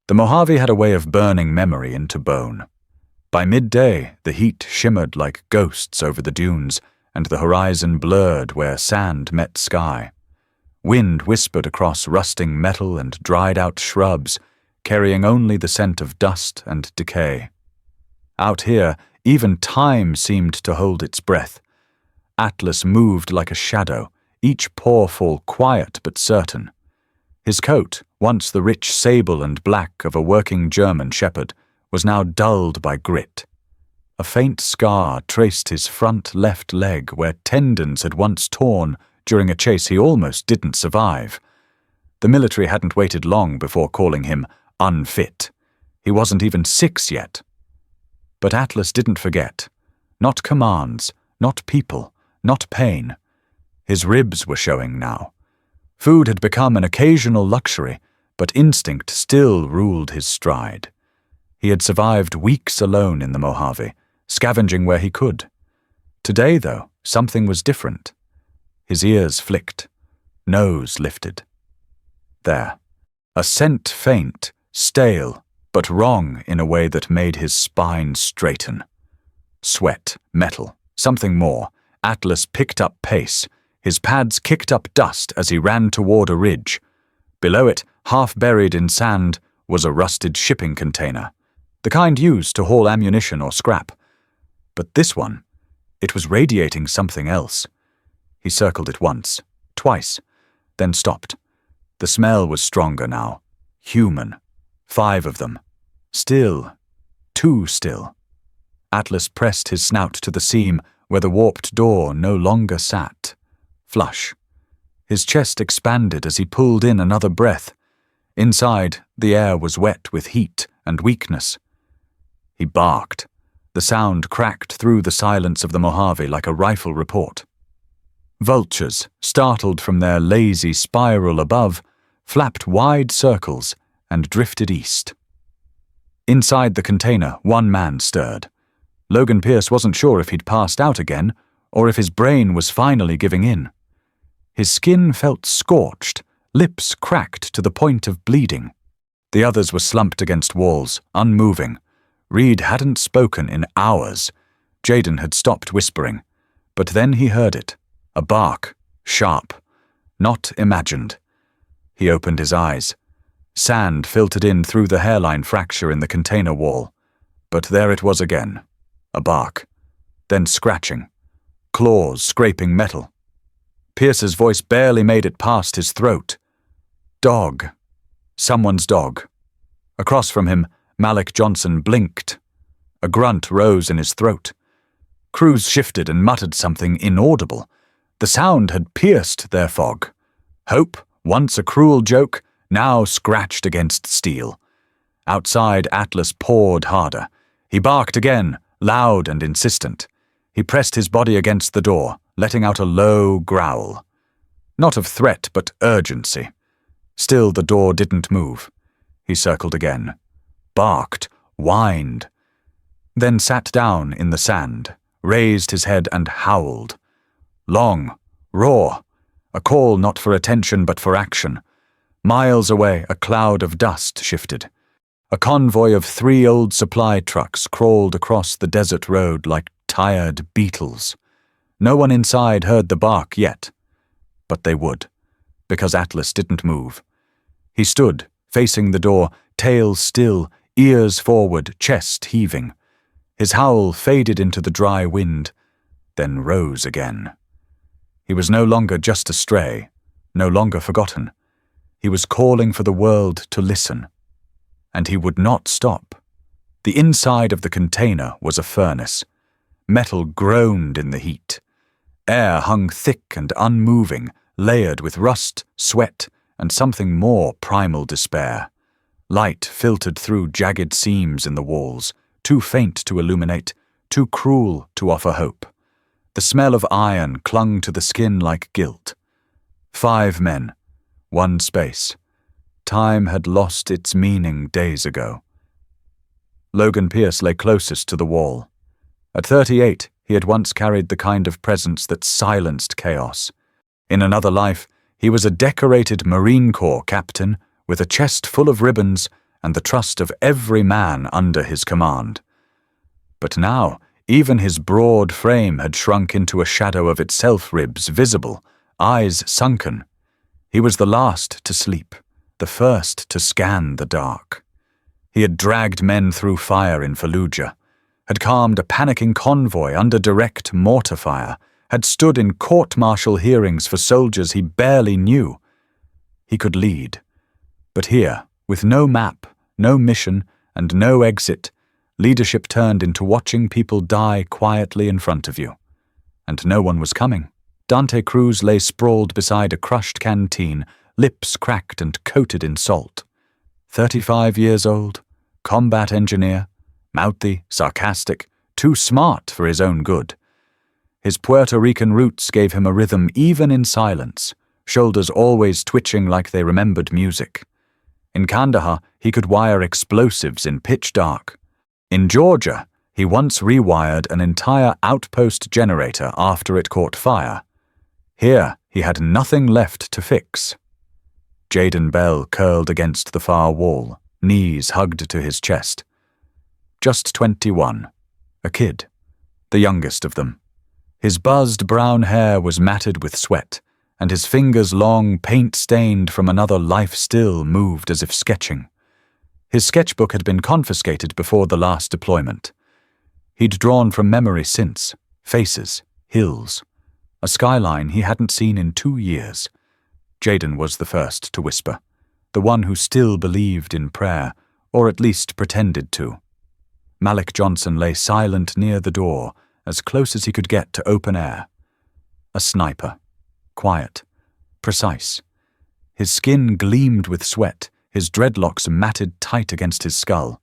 The Mojave had a way of burning memory into bone. By midday, the heat shimmered like ghosts over the dunes, and the horizon blurred where sand met sky. Wind whispered across rusting metal and dried-out shrubs, carrying only the scent of dust and decay. Out here, even time seemed to hold its breath. Atlas moved like a shadow, each pawful quiet but certain. His coat, once the rich sable and black of a working German shepherd, was now dulled by grit. A faint scar traced his front left leg where tendons had once torn during a chase he almost didn't survive. The military hadn't waited long before calling him unfit. He wasn't even 6 yet. But Atlas didn't forget. Not commands, not people, not pain. His ribs were showing now. Food had become an occasional luxury, but instinct still ruled his stride. He had survived weeks alone in the Mojave, scavenging where he could. Today, though, something was different. His ears flicked, nose lifted. There, a scent faint, stale, but wrong in a way that made his spine straighten. Sweat, metal, something more. Atlas picked up pace. His pads kicked up dust as he ran toward a ridge. Below it, half buried in sand, was a rusted shipping container, the kind used to haul ammunition or scrap. But this one, it was radiating something else. He circled it once, twice, then stopped. The smell was stronger now. Human. 5 of them. Still. 2 still. Atlas pressed his snout to the seam where the warped door no longer sat. Flush. His chest expanded as he pulled in another breath. Inside, the air was wet with heat and weakness. He barked. The sound cracked through the silence of the Mojave like a rifle report. Vultures, startled from their lazy spiral above, flapped wide circles and drifted east. Inside the container, one man stirred. Logan Pierce wasn't sure if he'd passed out again or if his brain was finally giving in. His skin felt scorched, lips cracked to the point of bleeding. The others were slumped against walls, unmoving. Reed hadn't spoken in hours. Jaden had stopped whispering. But then he heard it. A bark, sharp, not imagined. He opened his eyes. Sand filtered in through the hairline fracture in the container wall. But there it was again. A bark. Then scratching. Claws scraping metal. Pierce's voice barely made it past his throat. Dog. Someone's dog. Across from him, Malik Johnson blinked. A grunt rose in his throat. Cruz shifted and muttered something inaudible. The sound had pierced their fog. Hope, once a cruel joke, now scratched against steel. Outside, Atlas pawed harder. He barked again, loud and insistent. He pressed his body against the door, letting out a low growl. Not of threat, but urgency. Still the door didn't move. He circled again. Barked, whined. Then sat down in the sand, raised his head and howled. Long, raw, a call not for attention but for action. Miles away, a cloud of dust shifted. A convoy of 3 old supply trucks crawled across the desert road like tired beetles. No one inside heard the bark yet. But they would, because Atlas didn't move. He stood, facing the door, tail still, ears forward, chest heaving. His howl faded into the dry wind, then rose again. He was no longer just a stray, no longer forgotten. He was calling for the world to listen. And he would not stop. The inside of the container was a furnace. Metal groaned in the heat. Air hung thick and unmoving, layered with rust, sweat, and something more primal despair. Light filtered through jagged seams in the walls, too faint to illuminate, too cruel to offer hope. The smell of iron clung to the skin like guilt. 5 men, 1 space. Time had lost its meaning days ago. Logan Pierce lay closest to the wall. At 38, he had once carried the kind of presence that silenced chaos. In another life, he was a decorated Marine Corps captain with a chest full of ribbons and the trust of every man under his command. But now, even his broad frame had shrunk into a shadow of itself, ribs visible, eyes sunken. He was the last to sleep, the first to scan the dark. He had dragged men through fire in Fallujah, had calmed a panicking convoy under direct mortar fire, had stood in court-martial hearings for soldiers he barely knew. He could lead. But here, with no map, no mission, and no exit, leadership turned into watching people die quietly in front of you. And no one was coming. Dante Cruz lay sprawled beside a crushed canteen, lips cracked and coated in salt. 35 years old, combat engineer, mouthy, sarcastic, too smart for his own good. His Puerto Rican roots gave him a rhythm even in silence, shoulders always twitching like they remembered music. In Kandahar, he could wire explosives in pitch dark. In Georgia, he once rewired an entire outpost generator after it caught fire. Here, he had nothing left to fix. Jaden Bell curled against the far wall, knees hugged to his chest. Just 21, a kid, the youngest of them. His buzzed brown hair was matted with sweat, and his fingers long, paint-stained from another life still, moved as if sketching. His sketchbook had been confiscated before the last deployment. He'd drawn from memory since, faces, hills, a skyline he hadn't seen in 2 years. Jaden was the first to whisper, the one who still believed in prayer, or at least pretended to. Malik Johnson lay silent near the door, as close as he could get to open air. A sniper. Quiet. Precise. His skin gleamed with sweat, his dreadlocks matted tight against his skull.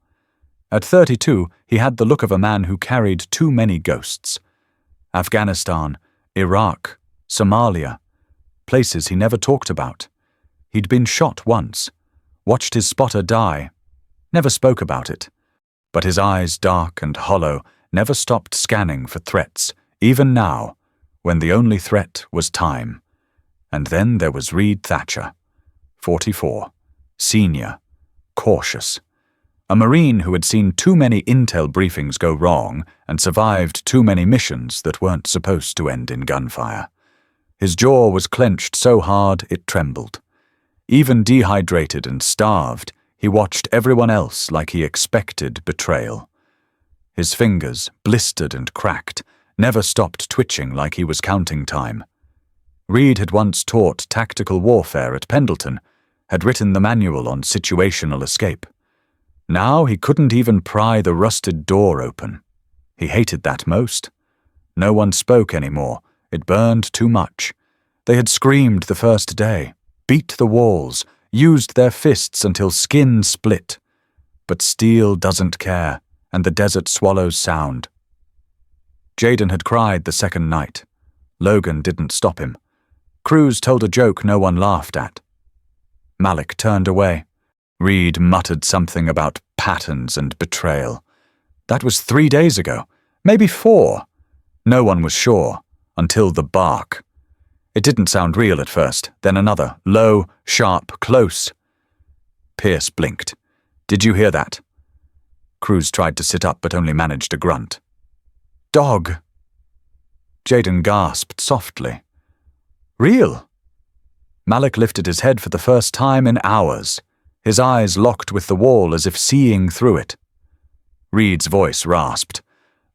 At 32, he had the look of a man who carried too many ghosts. Afghanistan, Iraq, Somalia, places he never talked about. He'd been shot once, watched his spotter die, never spoke about it. But his eyes, dark and hollow, never stopped scanning for threats, even now, when the only threat was time. And then there was Reed Thatcher, 44, senior, cautious. A Marine who had seen too many intel briefings go wrong and survived too many missions that weren't supposed to end in gunfire. His jaw was clenched so hard it trembled. Even dehydrated and starved, he watched everyone else like he expected betrayal. His fingers, blistered and cracked, never stopped twitching like he was counting time. Reed had once taught tactical warfare at Pendleton, had written the manual on situational escape. Now he couldn't even pry the rusted door open. He hated that most. No one spoke anymore. It burned too much. They had screamed the first day, beat the walls, used their fists until skin split. But steel doesn't care, and the desert swallows sound. Jaden had cried the second night. Logan didn't stop him. Cruz told a joke no one laughed at. Malik turned away. Reed muttered something about patterns and betrayal. That was 3 days ago, maybe 4. No one was sure, until the bark. It didn't sound real at first, then another, low, sharp, close. Pierce blinked. Did you hear that? Cruz tried to sit up but only managed a grunt. Dog. Jaden gasped softly. Real? Malik lifted his head for the first time in hours, his eyes locked with the wall as if seeing through it. Reed's voice rasped.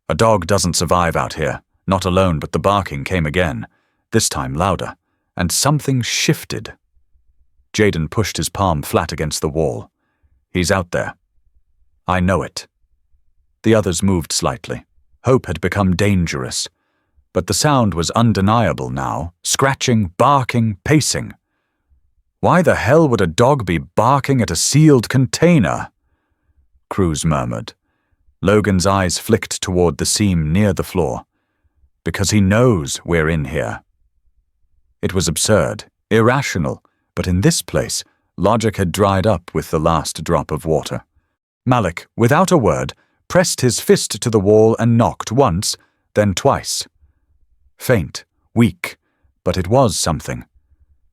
A dog doesn't survive out here, not alone, but the barking came again, this time louder, and something shifted. Jaden pushed his palm flat against the wall. He's out there. I know it. The others moved slightly. Hope had become dangerous. But the sound was undeniable now, scratching, barking, pacing. Why the hell would a dog be barking at a sealed container? Cruz murmured. Logan's eyes flicked toward the seam near the floor. Because he knows we're in here. It was absurd, irrational, but in this place, logic had dried up with the last drop of water. Malik, without a word, pressed his fist to the wall and knocked once, then twice. Faint, weak, but it was something.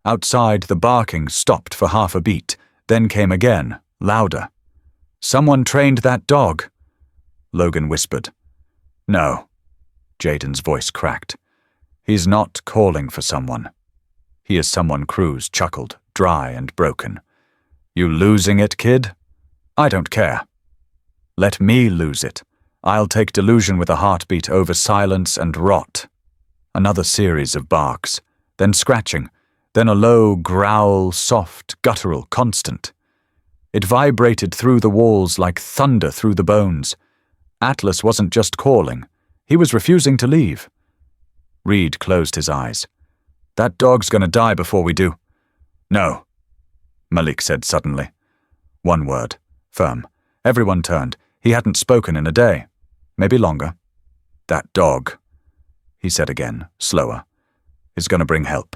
Outside, the barking stopped for half a beat, then came again, louder. Someone trained that dog, Logan whispered. No, Jaden's voice cracked. He's not calling for someone. He is someone Cruz chuckled, dry and broken. You losing it, kid? I don't care. Let me lose it. I'll take delusion with a heartbeat over silence and rot. Another series of barks, then scratching, then a low growl, soft, guttural, constant. It vibrated through the walls like thunder through the bones. Atlas wasn't just calling. He was refusing to leave. Reed closed his eyes. That dog's gonna die before we do. No, Malik said suddenly. One word, firm. Everyone turned. He hadn't spoken in a day. Maybe longer. That dog, he said again, slower, is gonna bring help.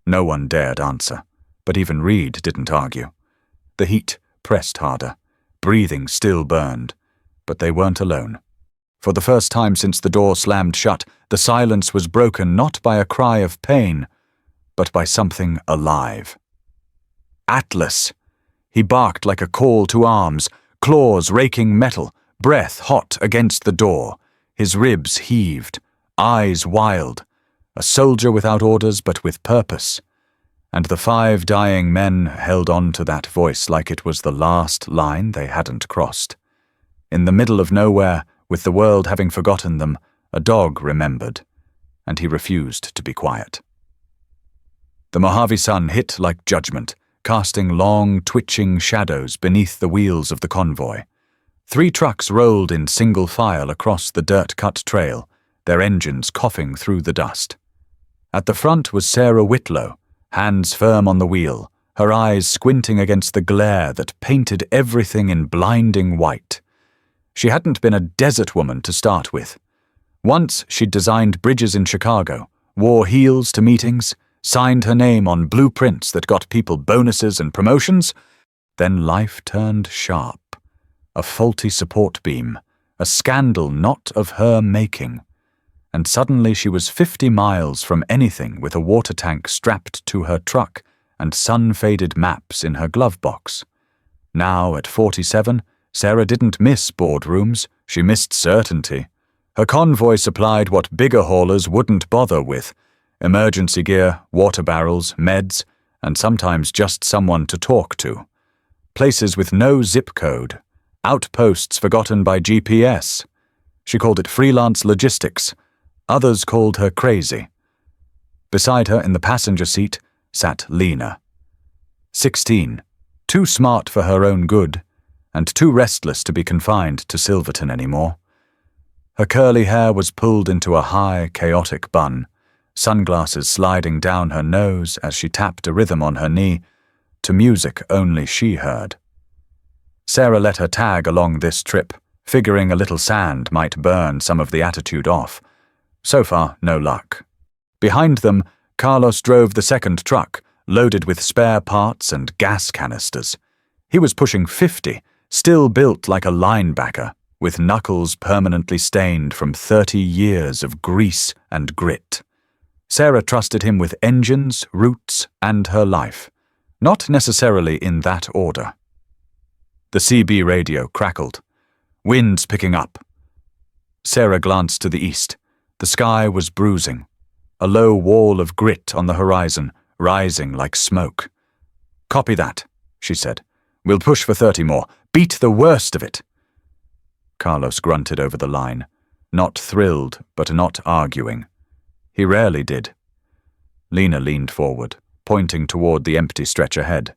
No one dared answer, but even Reed didn't argue. The heat pressed harder. Breathing still burned, but they weren't alone. For the first time since the door slammed shut, the silence was broken not by a cry of pain, but by something alive. Atlas! He barked like a call to arms, claws raking metal, breath hot against the door. His ribs heaved, eyes wild. A soldier without orders but with purpose. And the 5 dying men held on to that voice like it was the last line they hadn't crossed. In the middle of nowhere, with the world having forgotten them, a dog remembered, and he refused to be quiet. The Mojave sun hit like judgment, casting long, twitching shadows beneath the wheels of the convoy. 3 trucks rolled in single file across the dirt-cut trail, their engines coughing through the dust. At the front was Sarah Whitlow, hands firm on the wheel, her eyes squinting against the glare that painted everything in blinding white. She hadn't been a desert woman to start with. Once she'd designed bridges in Chicago, wore heels to meetings, signed her name on blueprints that got people bonuses and promotions. Then life turned sharp. A faulty support beam, a scandal not of her making. And suddenly she was 50 miles from anything with a water tank strapped to her truck and sun-faded maps in her glove box. Now, at 47, Sarah didn't miss boardrooms, she missed certainty. Her convoy supplied what bigger haulers wouldn't bother with: emergency gear, water barrels, meds, and sometimes just someone to talk to. Places with no zip code, outposts forgotten by GPS. She called it freelance logistics. Others called her crazy. Beside her in the passenger seat sat Lena. 16, too smart for her own good, and too restless to be confined to Silverton anymore. Her curly hair was pulled into a high, chaotic bun, sunglasses sliding down her nose as she tapped a rhythm on her knee, to music only she heard. Sarah let her tag along this trip, figuring a little sand might burn some of the attitude off. So far, no luck. Behind them, Carlos drove the second truck, loaded with spare parts and gas canisters. He was pushing 50, still built like a linebacker, with knuckles permanently stained from 30 years of grease and grit. Sarah trusted him with engines, routes, and her life, not necessarily in that order. The CB radio crackled. Winds picking up. Sarah glanced to the east. The sky was bruising. A low wall of grit on the horizon, rising like smoke. Copy that, she said. We'll push for 30 more. Beat the worst of it. Carlos grunted over the line, not thrilled, but not arguing. He rarely did. Lena leaned forward, pointing toward the empty stretch ahead.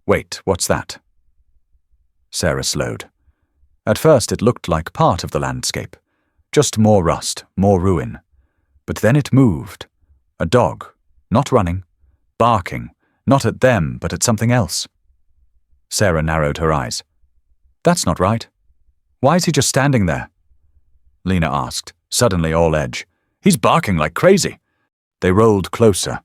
Wait, what's that? Sarah slowed. At first it looked like part of the landscape. Just more rust, more ruin. But then it moved. A dog, not running, barking, not at them, but at something else. Sarah narrowed her eyes. That's not right. Why is he just standing there? Lena asked, suddenly all edge. He's barking like crazy. They rolled closer.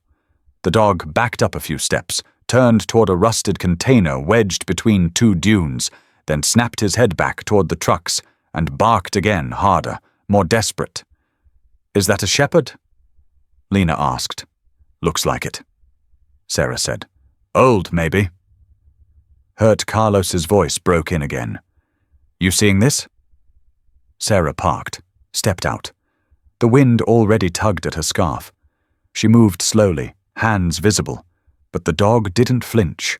The dog backed up a few steps, turned toward a rusted container wedged between 2 dunes, then snapped his head back toward the trucks and barked again, harder, more desperate. Is that a shepherd? Lena asked. Looks like it, Sarah said. Old, maybe. Hurt Carlos's voice broke in again. "You seeing this?" Sarah parked, stepped out. The wind already tugged at her scarf. She moved slowly, hands visible, but the dog didn't flinch.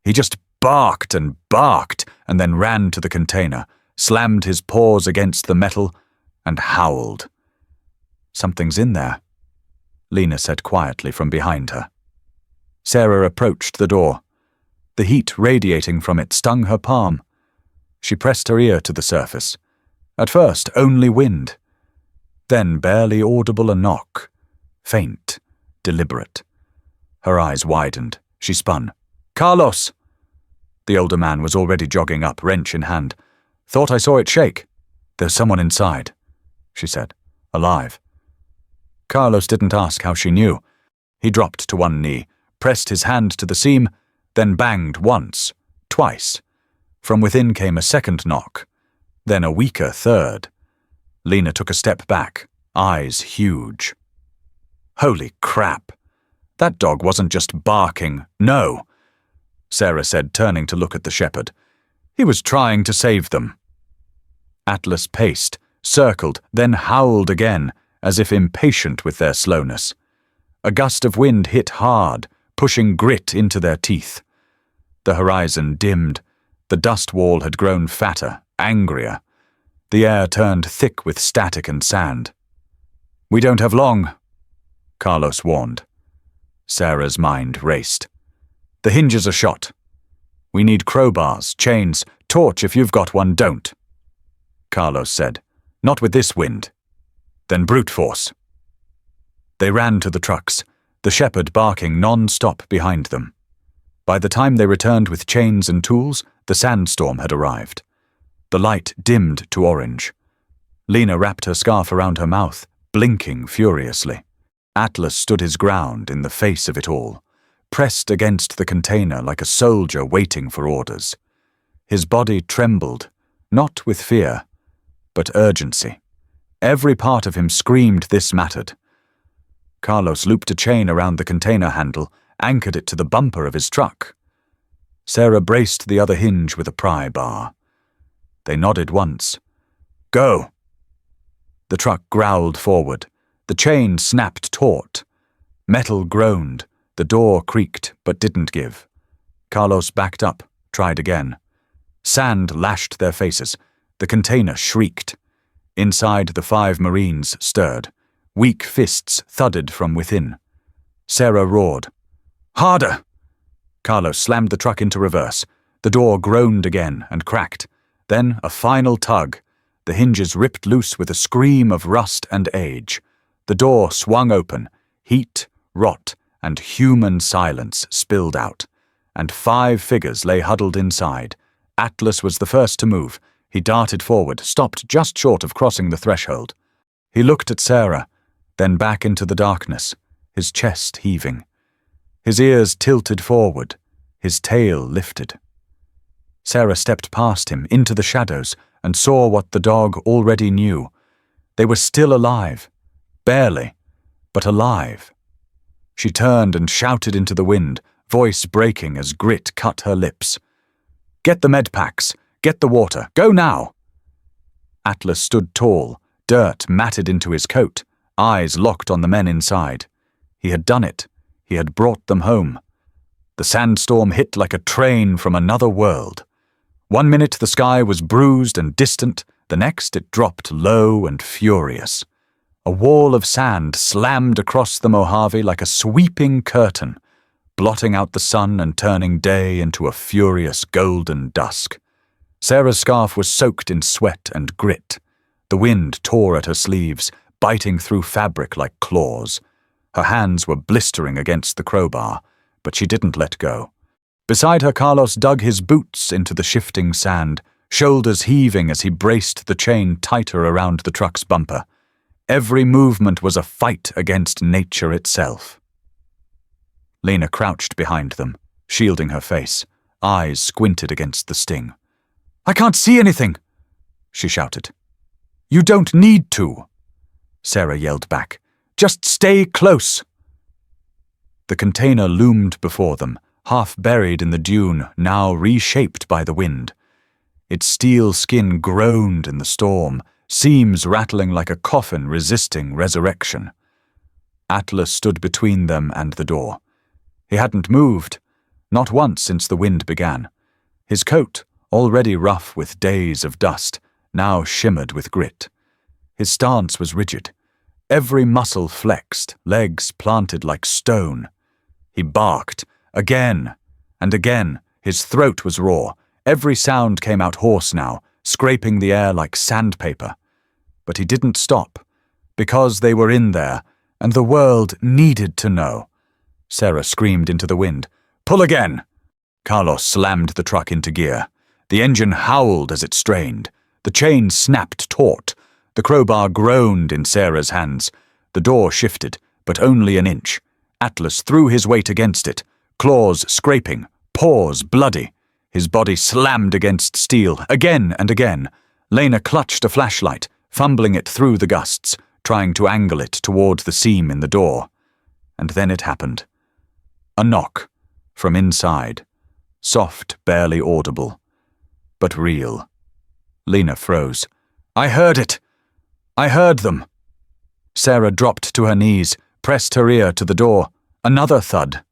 He just barked and then ran to the container, slammed his paws against the metal, and howled. "Something's in there," Lena said quietly from behind her. Sarah approached the door. The heat radiating from it stung her palm. She pressed her ear to the surface. At first, only wind. Then barely audible a knock. Faint, deliberate. Her eyes widened. She spun. "Carlos!" The older man was already jogging up, wrench in hand. "Thought I saw it shake." "There's someone inside," she said. "Alive." Carlos didn't ask how she knew. He dropped to one knee, pressed his hand to the seam, then banged once, twice. From within came a second knock, then a weaker third. Lena took a step back, eyes huge. "Holy crap! That dog wasn't just barking, no," Sarah said, turning to look at the shepherd. "He was trying to save them." Atlas paced, circled, then howled again, as if impatient with their slowness. A gust of wind hit hard, pushing grit into their teeth. The horizon dimmed. The dust wall had grown fatter, angrier. The air turned thick with static and sand. "We don't have long," Carlos warned. Sarah's mind raced. "The hinges are shot. We need crowbars, chains, torch if you've got one, don't," Carlos said. "Not with this wind." "Then brute force." They ran to the trucks, the shepherd barking non-stop behind them. By the time they returned with chains and tools, the sandstorm had arrived. The light dimmed to orange. Lena wrapped her scarf around her mouth, blinking furiously. Atlas stood his ground in the face of it all, pressed against the container like a soldier waiting for orders. His body trembled, not with fear, but urgency. Every part of him screamed this mattered. Carlos looped a chain around the container handle, anchored it to the bumper of his truck. Sarah braced the other hinge with a pry bar. They nodded once. "Go!" The truck growled forward. The chain snapped taut. Metal groaned. The door creaked, but didn't give. Carlos backed up, tried again. Sand lashed their faces. The container shrieked. Inside, the 5 Marines stirred. Weak fists thudded from within. Sarah roared. "Harder!" Carlos slammed the truck into reverse. The door groaned again and cracked. Then a final tug. The hinges ripped loose with a scream of rust and age. The door swung open. Heat, rot, and human silence spilled out. And 5 figures lay huddled inside. Atlas was the first to move. He darted forward, stopped just short of crossing the threshold. He looked at Sarah, then back into the darkness, his chest heaving. His ears tilted forward, his tail lifted. Sarah stepped past him into the shadows and saw what the dog already knew. They were still alive. Barely, but alive. She turned and shouted into the wind, voice breaking as grit cut her lips. "Get the med packs! Get the water! Go now!" Atlas stood tall, dirt matted into his coat, eyes locked on the men inside. He had done it. He had brought them home. The sandstorm hit like a train from another world. One minute the sky was bruised and distant, the next it dropped low and furious. A wall of sand slammed across the Mojave like a sweeping curtain, blotting out the sun and turning day into a furious golden dusk. Sarah's scarf was soaked in sweat and grit. The wind tore at her sleeves, biting through fabric like claws. Her hands were blistering against the crowbar, but she didn't let go. Beside her, Carlos dug his boots into the shifting sand, shoulders heaving as he braced the chain tighter around the truck's bumper. Every movement was a fight against nature itself. Lena crouched behind them, shielding her face, eyes squinted against the sting. "I can't see anything!" she shouted. "You don't need to," Sarah yelled back. "Just stay close." The container loomed before them, half buried in the dune, now reshaped by the wind. Its steel skin groaned in the storm, seams rattling like a coffin resisting resurrection. Atlas stood between them and the door. He hadn't moved, not once since the wind began. His coat, already rough with days of dust, now shimmered with grit. His stance was rigid. Every muscle flexed, legs planted like stone. He barked, again and again. His throat was raw. Every sound came out hoarse now, scraping the air like sandpaper. But he didn't stop, because they were in there, and the world needed to know. Sarah screamed into the wind, "Pull again!" Carlos slammed the truck into gear. The engine howled as it strained. The chain snapped taut. The crowbar groaned in Sarah's hands. The door shifted, but only an inch. Atlas threw his weight against it, claws scraping, paws bloody. His body slammed against steel, again and again. Lena clutched a flashlight, fumbling it through the gusts, trying to angle it toward the seam in the door. And then it happened. A knock, from inside. Soft, barely audible, but real. Lena froze. "I heard it! I heard them!" Sarah dropped to her knees, pressed her ear to the door. Another thud.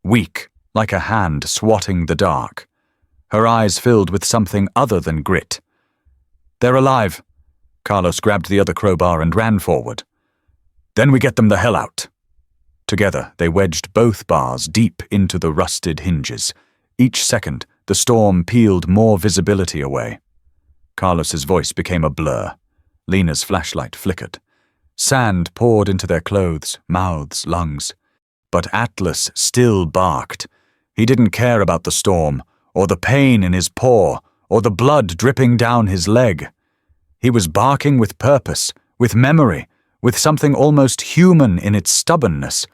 Weak, like a hand swatting the dark. Her eyes filled with something other than grit. "They're alive." Carlos grabbed the other crowbar and ran forward. "Then we get them the hell out." Together, they wedged both bars deep into the rusted hinges. Each second, the storm peeled more visibility away. Carlos's voice became a blur. Lena's flashlight flickered. Sand poured into their clothes, mouths, lungs. But Atlas still barked. He didn't care about the storm, or the pain in his paw, or the blood dripping down his leg. He was barking with purpose, with memory, with something almost human in its stubbornness.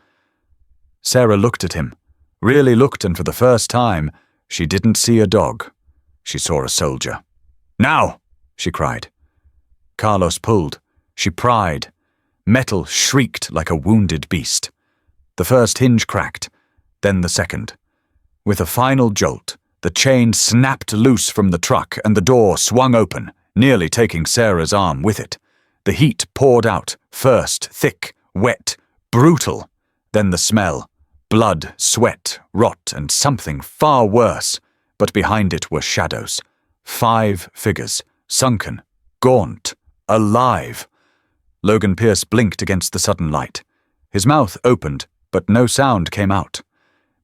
Sarah looked at him, really looked, and for the first time, she didn't see a dog. She saw a soldier. "Now!" she cried. Carlos pulled. She pried. Metal shrieked like a wounded beast. The first hinge cracked, then the second. With a final jolt, the chain snapped loose from the truck and the door swung open, nearly taking Sarah's arm with it. The heat poured out, first thick, wet, brutal, then the smell. Blood, sweat, rot, and something far worse, but behind it were shadows. 5 figures, sunken, gaunt, alive. Logan Pierce blinked against the sudden light. His mouth opened, but no sound came out.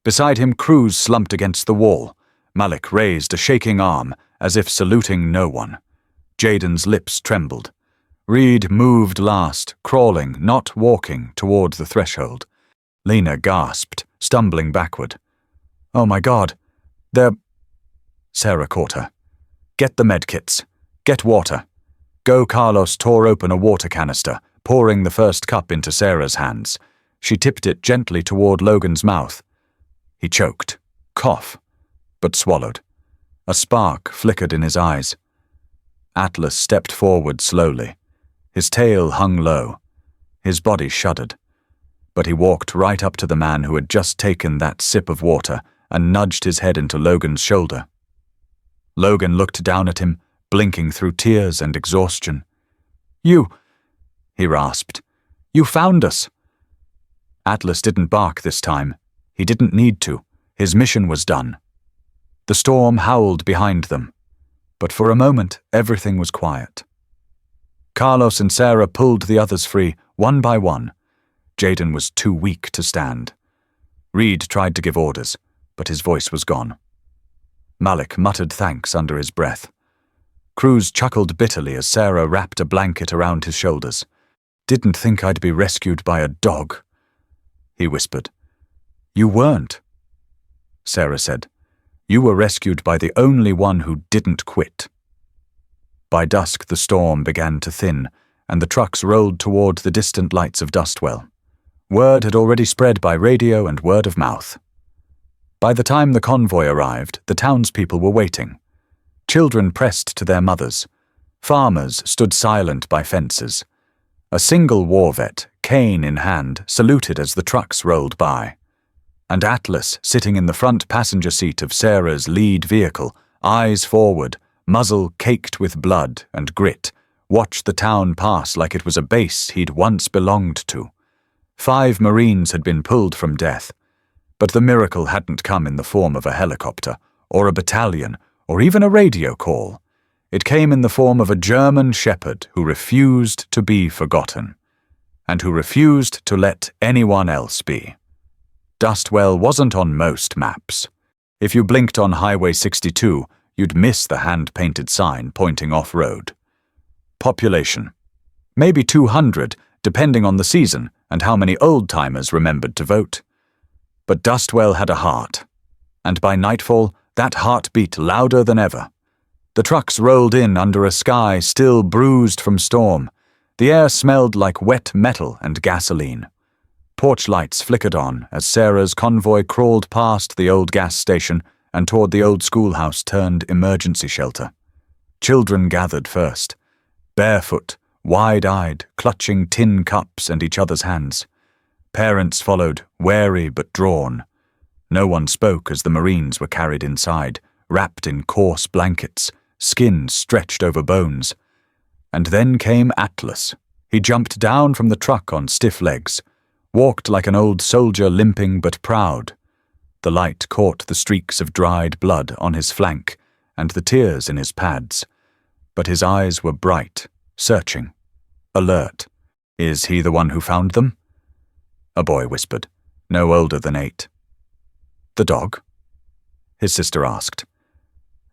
Beside him, Cruz slumped against the wall. Malik raised a shaking arm, as if saluting no one. Jaden's lips trembled. Reed moved last, crawling, not walking, toward the threshold. Lena gasped, stumbling backward. "Oh my God, they're—" Sarah caught her. "Get the medkits. Get water." Go. Carlos tore open a water canister, pouring the first cup into Sarah's hands. She tipped it gently toward Logan's mouth. He choked, cough, but swallowed. A spark flickered in his eyes. Atlas stepped forward slowly. His tail hung low. His body shuddered. But he walked right up to the man who had just taken that sip of water and nudged his head into Logan's shoulder. Logan looked down at him, blinking through tears and exhaustion. "You," he rasped. "You found us." Atlas didn't bark this time. He didn't need to. His mission was done. The storm howled behind them. But for a moment, everything was quiet. Carlos and Sarah pulled the others free, one by one. Jaden was too weak to stand. Reed tried to give orders, but his voice was gone. Malik muttered thanks under his breath. Cruz chuckled bitterly as Sarah wrapped a blanket around his shoulders. "Didn't think I'd be rescued by a dog," he whispered. "You weren't," Sarah said. "You were rescued by the only one who didn't quit." By dusk, the storm began to thin, and the trucks rolled toward the distant lights of Dustwell. Word had already spread by radio and word of mouth. By the time the convoy arrived, the townspeople were waiting. Children pressed to their mothers. Farmers stood silent by fences. A single war vet, cane in hand, saluted as the trucks rolled by. and Atlas, sitting in the front passenger seat of Sarah's lead vehicle, eyes forward, muzzle caked with blood and grit, watched the town pass like it was a base he'd once belonged to. 5 Marines had been pulled from death, but the miracle hadn't come in the form of a helicopter, or a battalion, or even a radio call. It came in the form of a German shepherd who refused to be forgotten, and who refused to let anyone else be. Dustwell wasn't on most maps. If you blinked on Highway 62, you'd miss the hand-painted sign pointing off-road. Population: maybe 200, depending on the season and how many old-timers remembered to vote. But Dustwell had a heart, and by nightfall, that heart beat louder than ever. The trucks rolled in under a sky still bruised from storm. The air smelled like wet metal and gasoline. Porch lights flickered on as Sarah's convoy crawled past the old gas station and toward the old schoolhouse turned emergency shelter. Children gathered first, barefoot, wide-eyed, clutching tin cups and each other's hands. Parents followed, wary but drawn. No one spoke as the Marines were carried inside, wrapped in coarse blankets, skin stretched over bones. And then came Atlas. He jumped down from the truck on stiff legs, walked like an old soldier, limping but proud. The light caught the streaks of dried blood on his flank and the tears in his pads, but his eyes were bright, searching, alert. Is he the one who found them? A boy whispered, no older than 8. The dog? His sister asked.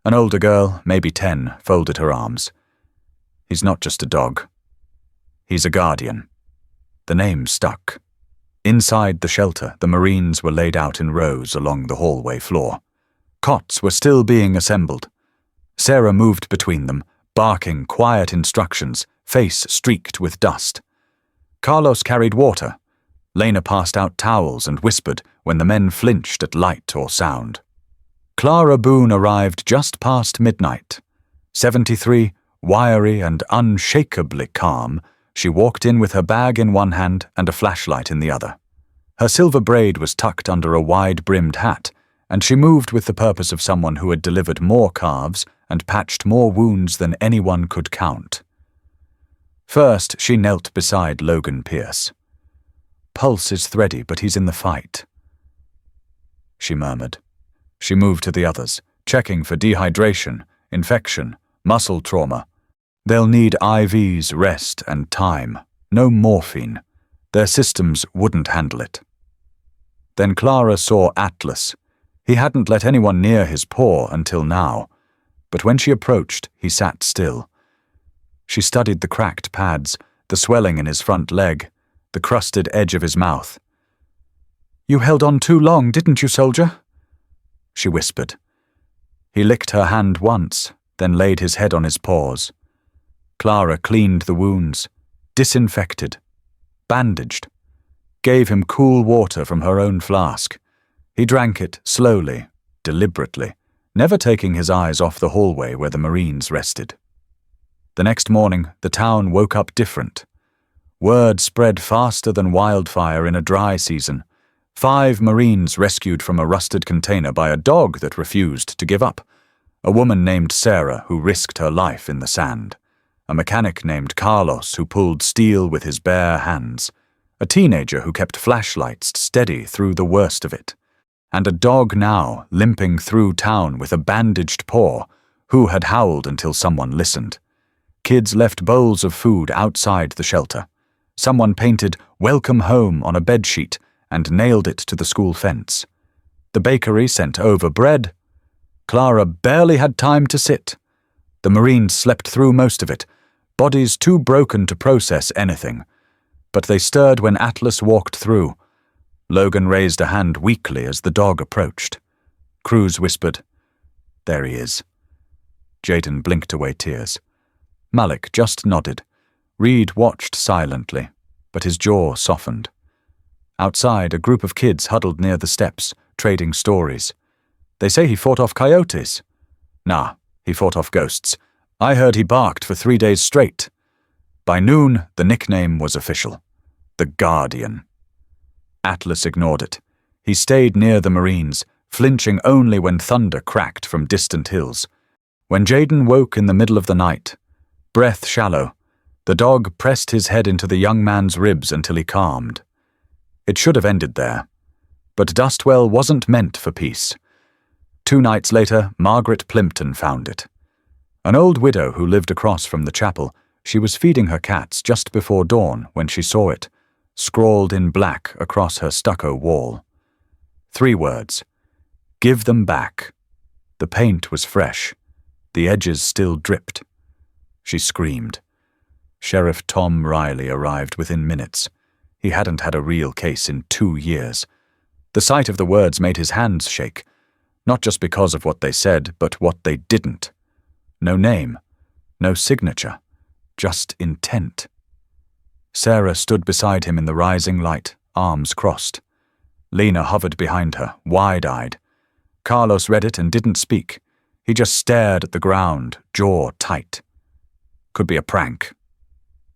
An older girl, maybe 10, folded her arms. He's not just a dog. He's a guardian. The name stuck. Inside the shelter, the Marines were laid out in rows along the hallway floor. Cots were still being assembled. Sarah moved between them, barking quiet instructions, face streaked with dust. Carlos carried water. Lena passed out towels and whispered when the men flinched at light or sound. Clara Boone arrived just past midnight. 73, wiry and unshakably calm, she walked in with her bag in one hand and a flashlight in the other. Her silver braid was tucked under a wide-brimmed hat, and she moved with the purpose of someone who had delivered more calves and patched more wounds than anyone could count. First, she knelt beside Logan Pierce. Pulse is thready, but he's in the fight, she murmured. She moved to the others, checking for dehydration, infection, muscle trauma. They'll need IVs, rest, and time. No morphine. Their systems wouldn't handle it. Then Clara saw Atlas. He hadn't let anyone near his paw until now, but when she approached, he sat still. She studied the cracked pads, the swelling in his front leg, the crusted edge of his mouth. You held on too long, didn't you, soldier? She whispered. He licked her hand once, then laid his head on his paws. Clara cleaned the wounds, disinfected, bandaged, gave him cool water from her own flask. He drank it slowly, deliberately, never taking his eyes off the hallway where the Marines rested. The next morning, the town woke up different. Word spread faster than wildfire in a dry season. 5 Marines rescued from a rusted container by a dog that refused to give up. A woman named Sarah who risked her life in the sand. A mechanic named Carlos who pulled steel with his bare hands. A teenager who kept flashlights steady through the worst of it. And a dog now limping through town with a bandaged paw who had howled until someone listened. Kids left bowls of food outside the shelter. Someone painted "Welcome Home" on a bedsheet and nailed it to the school fence. The bakery sent over bread. Clara barely had time to sit. The Marines slept through most of it, bodies too broken to process anything. But they stirred when Atlas walked through. Logan raised a hand weakly as the dog approached. Cruz whispered, "There he is." Jaden blinked away tears. Malik just nodded. Reed watched silently, but his jaw softened. Outside, a group of kids huddled near the steps, trading stories. They say he fought off coyotes. Nah, he fought off ghosts. I heard he barked for 3 days straight. By noon, the nickname was official. The Guardian. Atlas ignored it. He stayed near the Marines, flinching only when thunder cracked from distant hills. When Jayden woke in the middle of the night, breath shallow, the dog pressed his head into the young man's ribs until he calmed. It should have ended there. But Dustwell wasn't meant for peace. 2 nights later, Margaret Plimpton found it. An old widow who lived across from the chapel, she was feeding her cats just before dawn when she saw it, scrawled in black across her stucco wall. 3 words. Give them back. The paint was fresh. The edges still dripped. She screamed. Sheriff Tom Riley arrived within minutes. He hadn't had a real case in 2 years. The sight of the words made his hands shake, not just because of what they said, but what they didn't. No name, no signature, just intent. Sarah stood beside him in the rising light, arms crossed. Lena hovered behind her, wide-eyed. Carlos read it and didn't speak. He just stared at the ground, jaw tight. Could be a prank.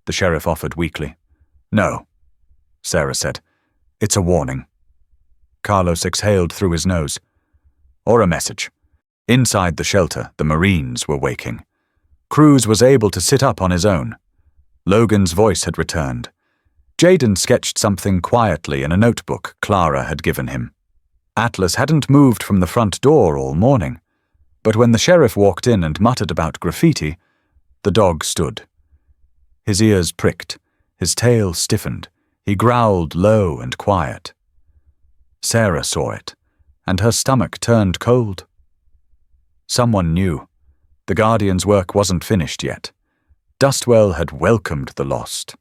The sheriff offered weakly. No, Sarah said. It's a warning. Carlos exhaled through his nose. Or a message. Inside the shelter, the Marines were waking. Cruz was able to sit up on his own. Logan's voice had returned. Jayden sketched something quietly in a notebook Clara had given him. Atlas hadn't moved from the front door all morning, but when the sheriff walked in and muttered about graffiti, the dog stood. His ears pricked, his tail stiffened, he growled low and quiet. Sarah saw it, and her stomach turned cold. Someone knew. The Guardian's work wasn't finished yet. Dustwell had welcomed the lost.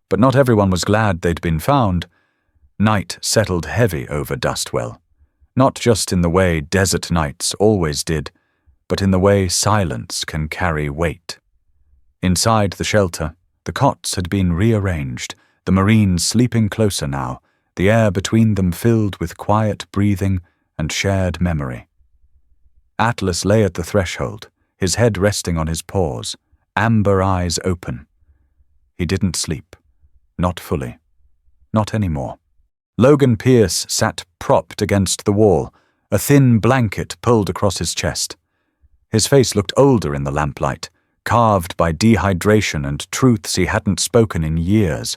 But not everyone was glad they'd been found. Night settled heavy over Dustwell, not just in the way desert nights always did, but in the way silence can carry weight. Inside the shelter, the cots had been rearranged, the Marines sleeping closer now, the air between them filled with quiet breathing and shared memory. Atlas lay at the threshold, his head resting on his paws, amber eyes open. He didn't sleep. Not fully. Not anymore. Logan Pierce sat propped against the wall, a thin blanket pulled across his chest. His face looked older in the lamplight, carved by dehydration and truths he hadn't spoken in years.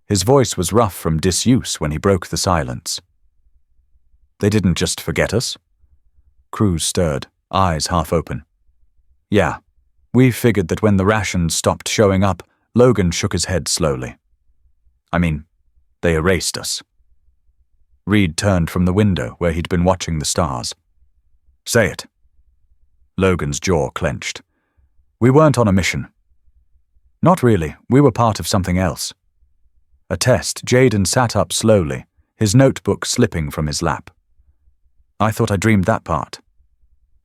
His voice was rough from disuse when he broke the silence. They didn't just forget us? Cruz stirred, eyes half open. Yeah, we figured that when the rations stopped showing up, Logan shook his head slowly. I mean, they erased us. Reed turned from the window where he'd been watching the stars. Say it. Logan's jaw clenched. We weren't on a mission. Not really, we were part of something else. A test, Jayden sat up slowly, his notebook slipping from his lap. I thought I dreamed that part.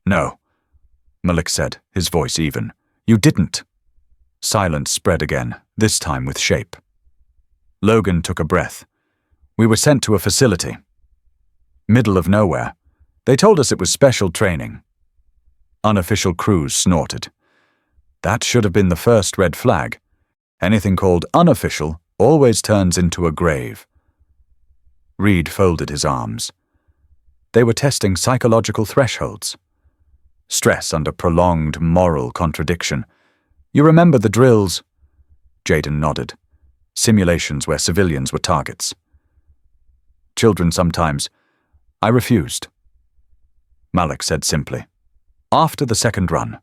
No, Malik said, his voice even. You didn't. Silence spread again, this time with shape. Logan took a breath. We were sent to a facility. Middle of nowhere. They told us it was special training. Unofficial Cruz snorted. That should have been the first red flag. Anything called unofficial always turns into a grave. Reed folded his arms. They were testing psychological thresholds. Stress under prolonged moral contradiction. You remember the drills? Jayden nodded. Simulations where civilians were targets. Children sometimes. I refused. Malik said simply. After the second run,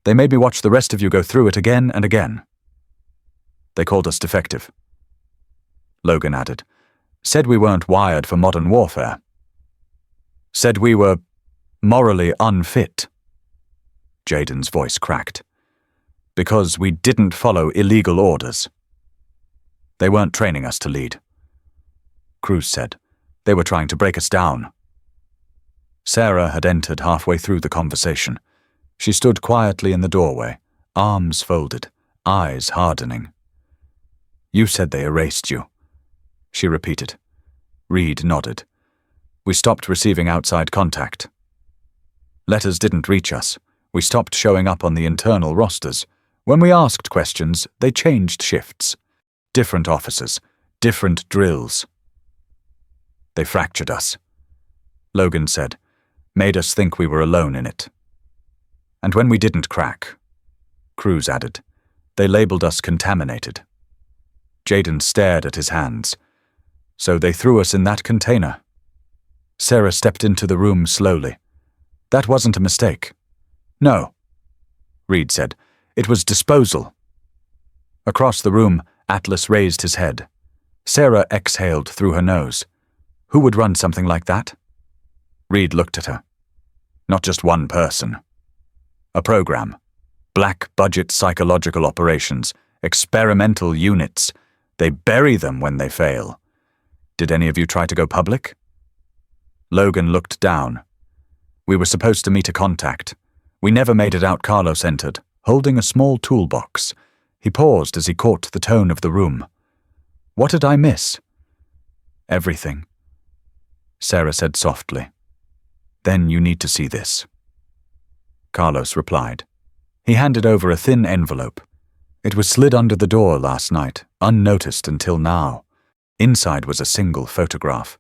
they made me watch the rest of you go through it again and again. They called us defective. Logan added. Said we weren't wired for modern warfare. Said we were morally unfit. Jayden's voice cracked. Because we didn't follow illegal orders. They weren't training us to lead. Cruz said. They were trying to break us down. Sarah had entered halfway through the conversation. She stood quietly in the doorway, arms folded, eyes hardening. You said they erased you, she repeated. Reed nodded. We stopped receiving outside contact. Letters didn't reach us. We stopped showing up on the internal rosters. When we asked questions, they changed shifts. Different officers, different drills. They fractured us, Logan said, made us think we were alone in it. And when we didn't crack, Cruz added, they labeled us contaminated. Jaden stared at his hands. So they threw us in that container. Sarah stepped into the room slowly. That wasn't a mistake. No, Reed said. It was disposal. Across the room, Atlas raised his head. Sarah exhaled through her nose. Who would run something like that? Reed looked at her. Not just one person. A program. Black-budget psychological operations. Experimental units. They bury them when they fail. Did any of you try to go public? Logan looked down. We were supposed to meet a contact. We never made it out, Carlos entered, holding a small toolbox. He paused as he caught the tone of the room. What did I miss? Everything, Sarah said softly. Then you need to see this. Carlos replied. He handed over a thin envelope. It was slid under the door last night, unnoticed until now. Inside was a single photograph.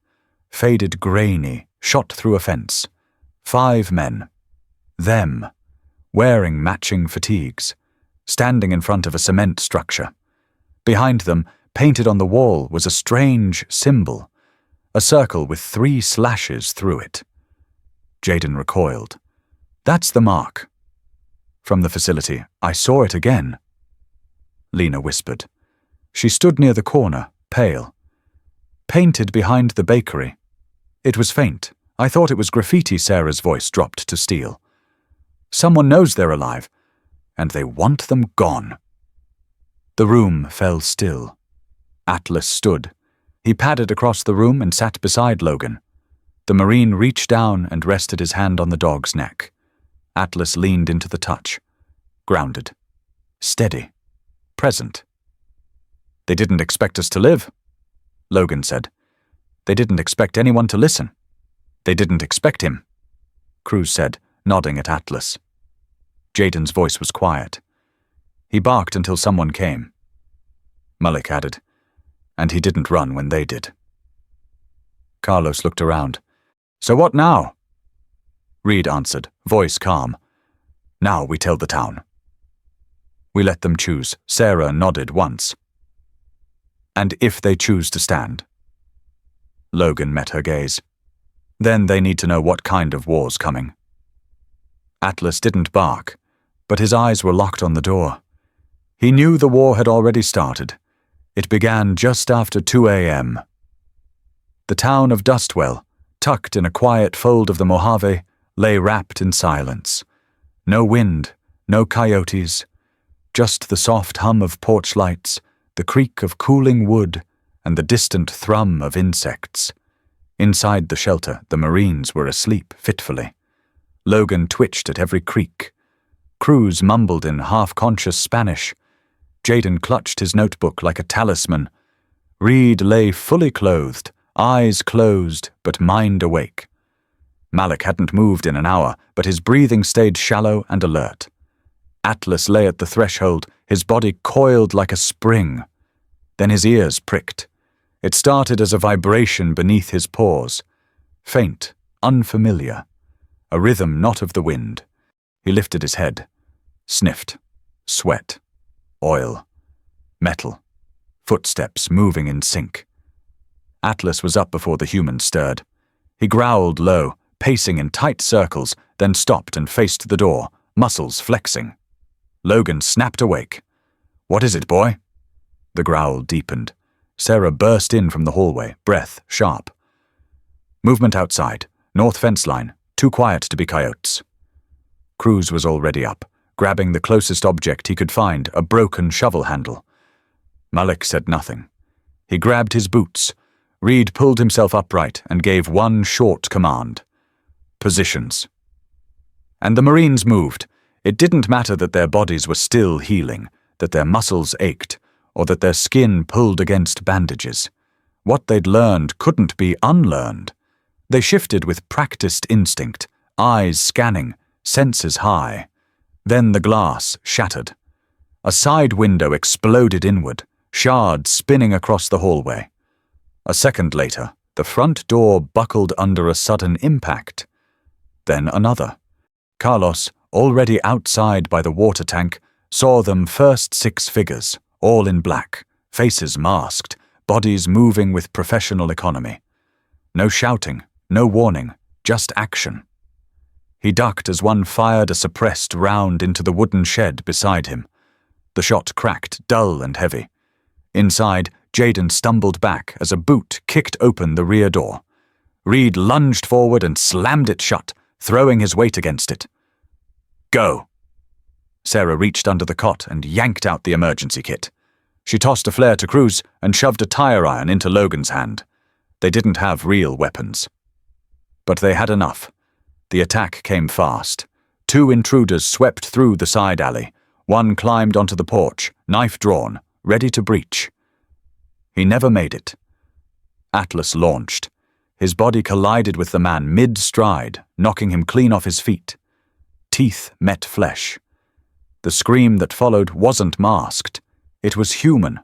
Faded grainy, shot through a fence. 5 men. Them. Wearing matching fatigues. Standing in front of a cement structure. Behind them, painted on the wall, was a strange symbol. A circle with 3 slashes through it. Jaden recoiled. That's the mark. From the facility, I saw it again. Lena whispered. She stood near the corner, pale. Painted behind the bakery. It was faint. I thought it was graffiti. Sarah's voice dropped to steel. Someone knows they're alive, and they want them gone. The room fell still. Atlas stood. He padded across the room and sat beside Logan. The Marine reached down and rested his hand on the dog's neck. Atlas leaned into the touch. Grounded. Steady. Present. They didn't expect us to live, Logan said. They didn't expect anyone to listen. They didn't expect him, Cruz said, nodding at Atlas. Jaden's voice was quiet. He barked until someone came. Malik added, and he didn't run when they did. Carlos looked around. So what now? Reed answered, voice calm. Now we tell the town. We let them choose. Sarah nodded once. And if they choose to stand? Logan met her gaze. Then they need to know what kind of war's coming. Atlas didn't bark, but his eyes were locked on the door. He knew the war had already started. It began just after 2 a.m. The town of Dustwell, tucked in a quiet fold of the Mojave, lay wrapped in silence. No wind, no coyotes, just the soft hum of porch lights, the creak of cooling wood, and the distant thrum of insects. Inside the shelter, the Marines were asleep fitfully. Logan twitched at every creak. Cruz mumbled in half-conscious Spanish. Jaden clutched his notebook like a talisman. Reed lay fully clothed, eyes closed, but mind awake. Malik hadn't moved in an hour, but his breathing stayed shallow and alert. Atlas lay at the threshold, his body coiled like a spring. Then his ears pricked. It started as a vibration beneath his paws. Faint, unfamiliar. A rhythm not of the wind. He lifted his head. Sniffed. Sweat. Oil. Metal. Footsteps moving in sync. Atlas was up before the humans stirred. He growled low, pacing in tight circles, then stopped and faced the door, muscles flexing. Logan snapped awake. What is it, boy? The growl deepened. Sarah burst in from the hallway, breath sharp. Movement outside, north fence line, too quiet to be coyotes. Cruz was already up, grabbing the closest object he could find, a broken shovel handle. Malik said nothing. He grabbed his boots. Reed pulled himself upright and gave one short command. Positions. And the Marines moved. It didn't matter that their bodies were still healing, that their muscles ached, or that their skin pulled against bandages. What they'd learned couldn't be unlearned. They shifted with practiced instinct, eyes scanning, senses high. Then the glass shattered. A side window exploded inward, shards spinning across the hallway. A second later, The front door buckled under a sudden impact. Then another. Carlos, already outside by the water tank, saw them first 6 figures, all in black, faces masked, bodies moving with professional economy. No shouting, no warning, just action. He ducked as one fired a suppressed round into the wooden shed beside him. The shot cracked, dull and heavy. Inside, Jaden stumbled back as a boot kicked open the rear door. Reed lunged forward and slammed it shut, throwing his weight against it. "Go!" Sarah reached under the cot and yanked out the emergency kit. She tossed a flare to Cruz and shoved a tire iron into Logan's hand. They didn't have real weapons. But they had enough. The attack came fast. 2 intruders swept through the side alley. One climbed onto the porch, knife drawn, ready to breach. He never made it. Atlas launched. His body collided with the man mid-stride, knocking him clean off his feet. Teeth met flesh. The scream that followed wasn't masked. It was human.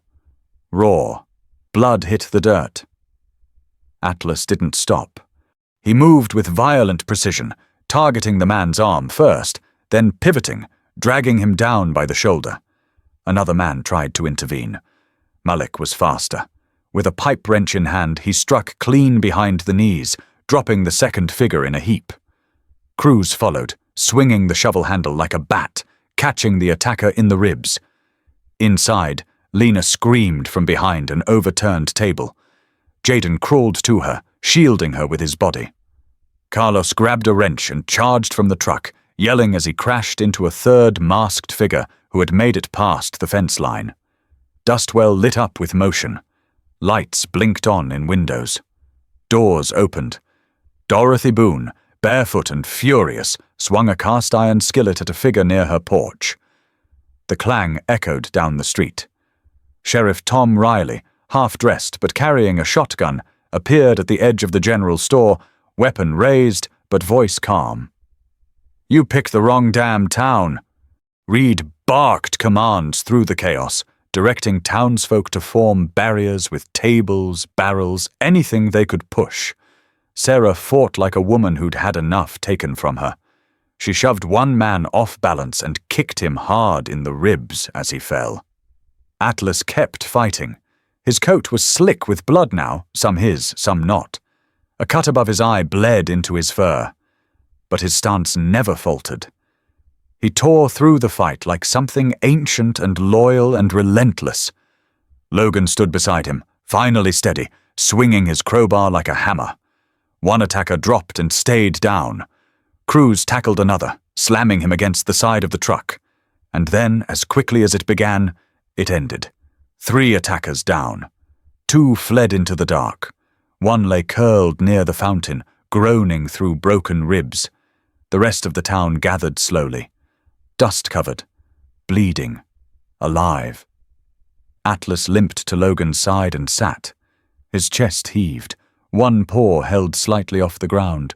Raw. Blood hit the dirt. Atlas didn't stop. He moved with violent precision, targeting the man's arm first, then pivoting, dragging him down by the shoulder. Another man tried to intervene. Malik was faster. With a pipe wrench in hand, he struck clean behind the knees, dropping the second figure in a heap. Cruz followed, swinging the shovel handle like a bat, catching the attacker in the ribs. Inside, Lena screamed from behind an overturned table. Jaden crawled to her, shielding her with his body. Carlos grabbed a wrench and charged from the truck, yelling as he crashed into a third masked figure who had made it past the fence line. Dustwell lit up with motion. Lights blinked on in windows. Doors opened. Dorothy Boone, barefoot and furious, swung a cast-iron skillet at a figure near her porch. The clang echoed down the street. Sheriff Tom Riley, half-dressed but carrying a shotgun, appeared at the edge of the general store, weapon raised but voice calm. "You picked the wrong damn town." Reed barked commands through the chaos, directing townsfolk to form barriers with tables, barrels, anything they could push. Sarah fought like a woman who'd had enough taken from her. She shoved one man off balance and kicked him hard in the ribs as he fell. Atlas kept fighting. His coat was slick with blood now, some his, some not. A cut above his eye bled into his fur. But his stance never faltered. He tore through the fight like something ancient and loyal and relentless. Logan stood beside him, finally steady, swinging his crowbar like a hammer. One attacker dropped and stayed down. Cruz tackled another, slamming him against the side of the truck. And then, as quickly as it began, it ended. 3 attackers down. 2 fled into the dark. One lay curled near the fountain, groaning through broken ribs. The rest of the town gathered slowly. Dust-covered, bleeding, alive. Atlas limped to Logan's side and sat. His chest heaved, one paw held slightly off the ground.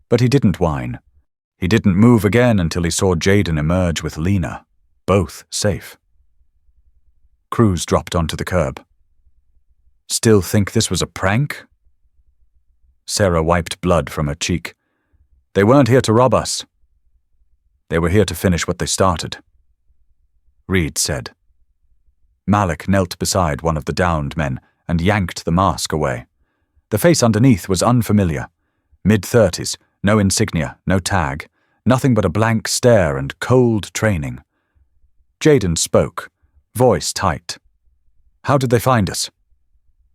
But he didn't whine. He didn't move again until he saw Jaden emerge with Lena, both safe. Cruz dropped onto the curb. "Still think this was a prank?" Sarah wiped blood from her cheek. "They weren't here to rob us. They were here to finish what they started," Reed said. Malik knelt beside one of the downed men and yanked the mask away. The face underneath was unfamiliar. Mid-30s, no insignia, no tag, nothing but a blank stare and cold training. Jaden spoke, voice tight. "How did they find us?"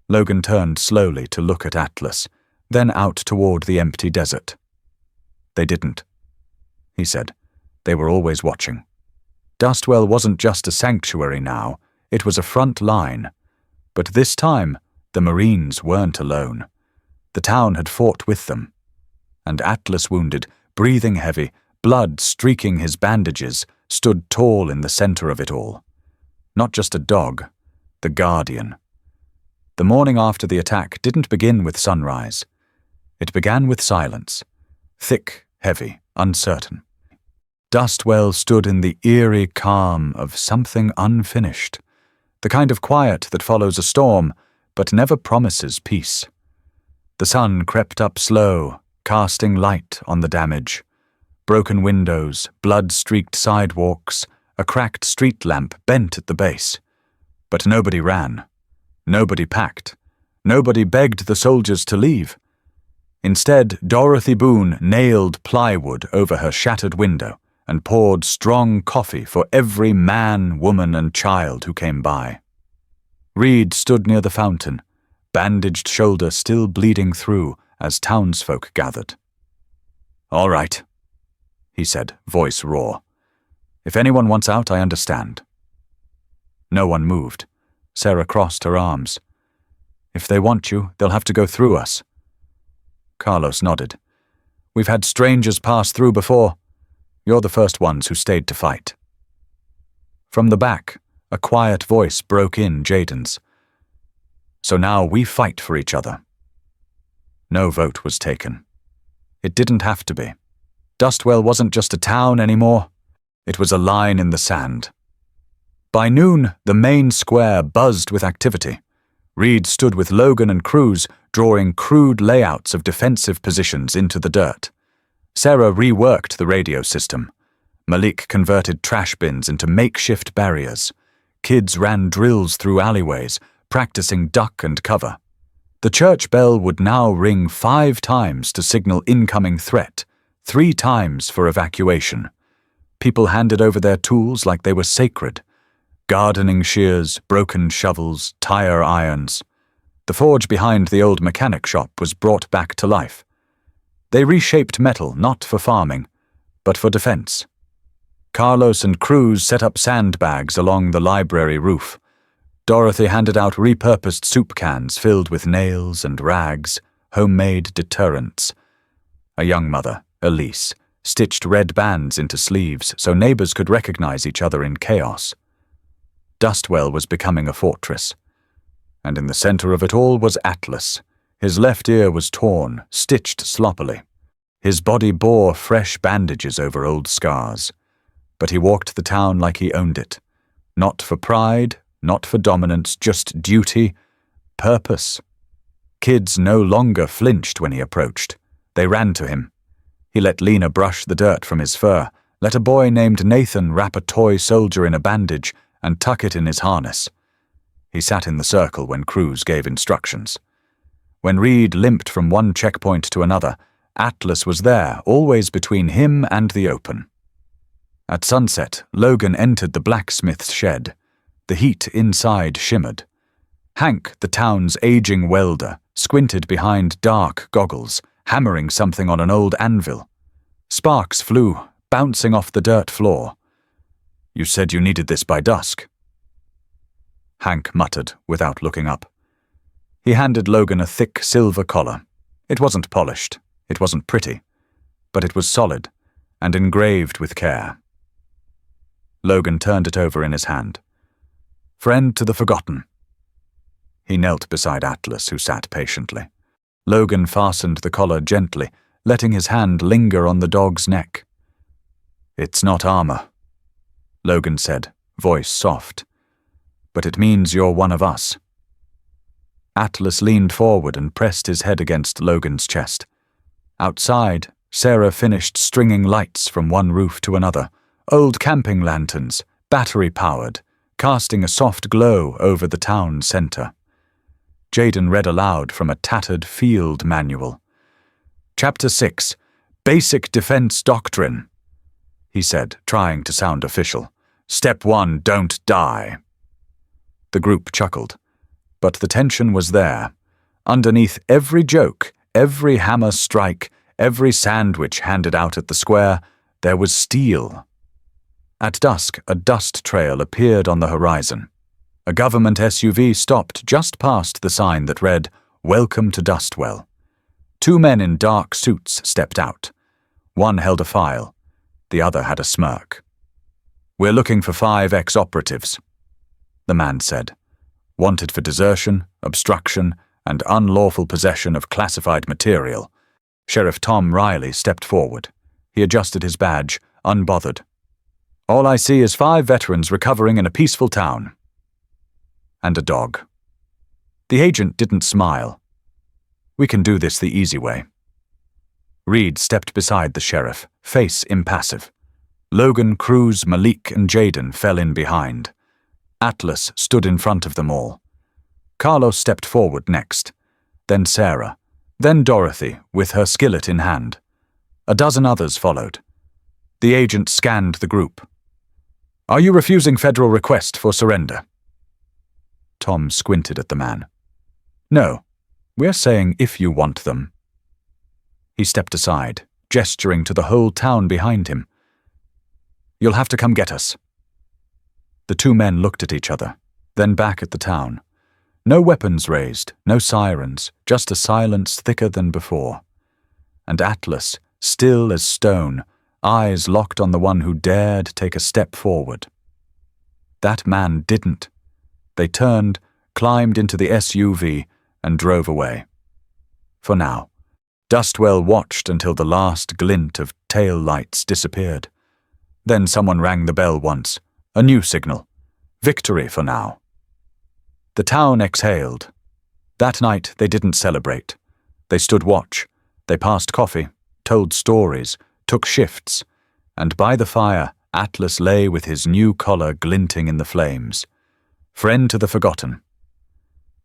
Logan turned slowly to look at Atlas, then out toward the empty desert. "They didn't," he said. "They were always watching. Dustwell wasn't just a sanctuary now, it was a front line. But this time, the Marines weren't alone. The town had fought with them. And Atlas, wounded, breathing heavy, blood streaking his bandages, stood tall in the center of it all. Not just a dog, the guardian. The morning after the attack didn't begin with sunrise. It began with silence, thick, heavy, uncertain. Dustwell stood in the eerie calm of something unfinished, the kind of quiet that follows a storm but never promises peace. The sun crept up slow, casting light on the damage. Broken windows, blood-streaked sidewalks, a cracked street lamp bent at the base. But nobody ran. Nobody packed. Nobody begged the soldiers to leave. Instead, Dorothy Boone nailed plywood over her shattered window and poured strong coffee for every man, woman, and child who came by. Reed stood near the fountain, bandaged shoulder still bleeding through as townsfolk gathered. "All right," he said, voice raw. "If anyone wants out, I understand." No one moved. Sarah crossed her arms. "If they want you, they'll have to go through us." Carlos nodded. "We've had strangers pass through before. You're the first ones who stayed to fight." From the back, a quiet voice broke in Jaden's. "So now we fight for each other." No vote was taken. It didn't have to be. Dustwell wasn't just a town anymore. It was a line in the sand. By noon, the main square buzzed with activity. Reed stood with Logan and Cruz, drawing crude layouts of defensive positions into the dirt. Sarah reworked the radio system. Malik converted trash bins into makeshift barriers. Kids ran drills through alleyways, practicing duck and cover. The church bell would now ring 5 times to signal incoming threat, 3 times for evacuation. People handed over their tools like they were sacred. Gardening shears, broken shovels, tire irons. The forge behind the old mechanic shop was brought back to life. They reshaped metal not for farming, but for defense. Carlos and Cruz set up sandbags along the library roof. Dorothy handed out repurposed soup cans filled with nails and rags, homemade deterrents. A young mother, Elise, stitched red bands into sleeves so neighbors could recognize each other in chaos. Dustwell was becoming a fortress. And in the center of it all was Atlas. His left ear was torn, stitched sloppily. His body bore fresh bandages over old scars. But he walked the town like he owned it. Not for pride, not for dominance, just duty, purpose. Kids no longer flinched when he approached. They ran to him. He let Lena brush the dirt from his fur, let a boy named Nathan wrap a toy soldier in a bandage and tuck it in his harness. He sat in the circle when Cruz gave instructions. When Reed limped from one checkpoint to another, Atlas was there, always between him and the open. At sunset, Logan entered the blacksmith's shed. The heat inside shimmered. Hank, the town's aging welder, squinted behind dark goggles, hammering something on an old anvil. Sparks flew, bouncing off the dirt floor. "You said you needed this by dusk." Hank muttered without looking up. He handed Logan a thick silver collar. It wasn't polished, it wasn't pretty, but it was solid and engraved with care. Logan turned it over in his hand. "Friend to the forgotten." He knelt beside Atlas, who sat patiently. Logan fastened the collar gently, letting his hand linger on the dog's neck. "It's not armor," Logan said, voice soft. "But it means you're one of us." Atlas leaned forward and pressed his head against Logan's chest. Outside, Sarah finished stringing lights from one roof to another, old camping lanterns, battery-powered, casting a soft glow over the town center. Jaden read aloud from a tattered field manual. "Chapter 6, Basic Defense Doctrine," he said, trying to sound official. "Step 1, don't die." The group chuckled, but the tension was there. Underneath every joke, every hammer strike, every sandwich handed out at the square, there was steel. At dusk, a dust trail appeared on the horizon. A government SUV stopped just past the sign that read, "Welcome to Dustwell." 2 men in dark suits stepped out. One held a file. The other had a smirk. "We're looking for 5 ex-operatives," the man said. "Wanted for desertion, obstruction, and unlawful possession of classified material." Sheriff Tom Riley stepped forward. He adjusted his badge, unbothered. "All I see is 5 veterans recovering in a peaceful town." And a dog. The agent didn't smile. We can do this the easy way." Reed stepped beside the sheriff, face impassive. Logan, Cruz, Malik, and Jaden fell in behind. Atlas stood in front of them all. Carlos stepped forward next, then Sarah, then Dorothy, with her skillet in hand. A dozen others followed. The agent scanned the group. "Are you refusing federal request for surrender?" Tom squinted at the man. "No, we're saying if you want them." He stepped aside, gesturing to the whole town behind him. "You'll have to come get us." The two men looked at each other, then back at the town. No weapons raised, no sirens, just a silence thicker than before. And Atlas, still as stone, eyes locked on the one who dared take a step forward. That man didn't. They turned, climbed into the SUV, and drove away. For now, Dustwell watched until the last glint of tail lights disappeared. Then someone rang the bell once, a new signal. Victory for now. The town exhaled. That night they didn't celebrate. They stood watch. They passed coffee, told stories, took shifts, and by the fire, Atlas lay with his new collar glinting in the flames. Friend to the forgotten.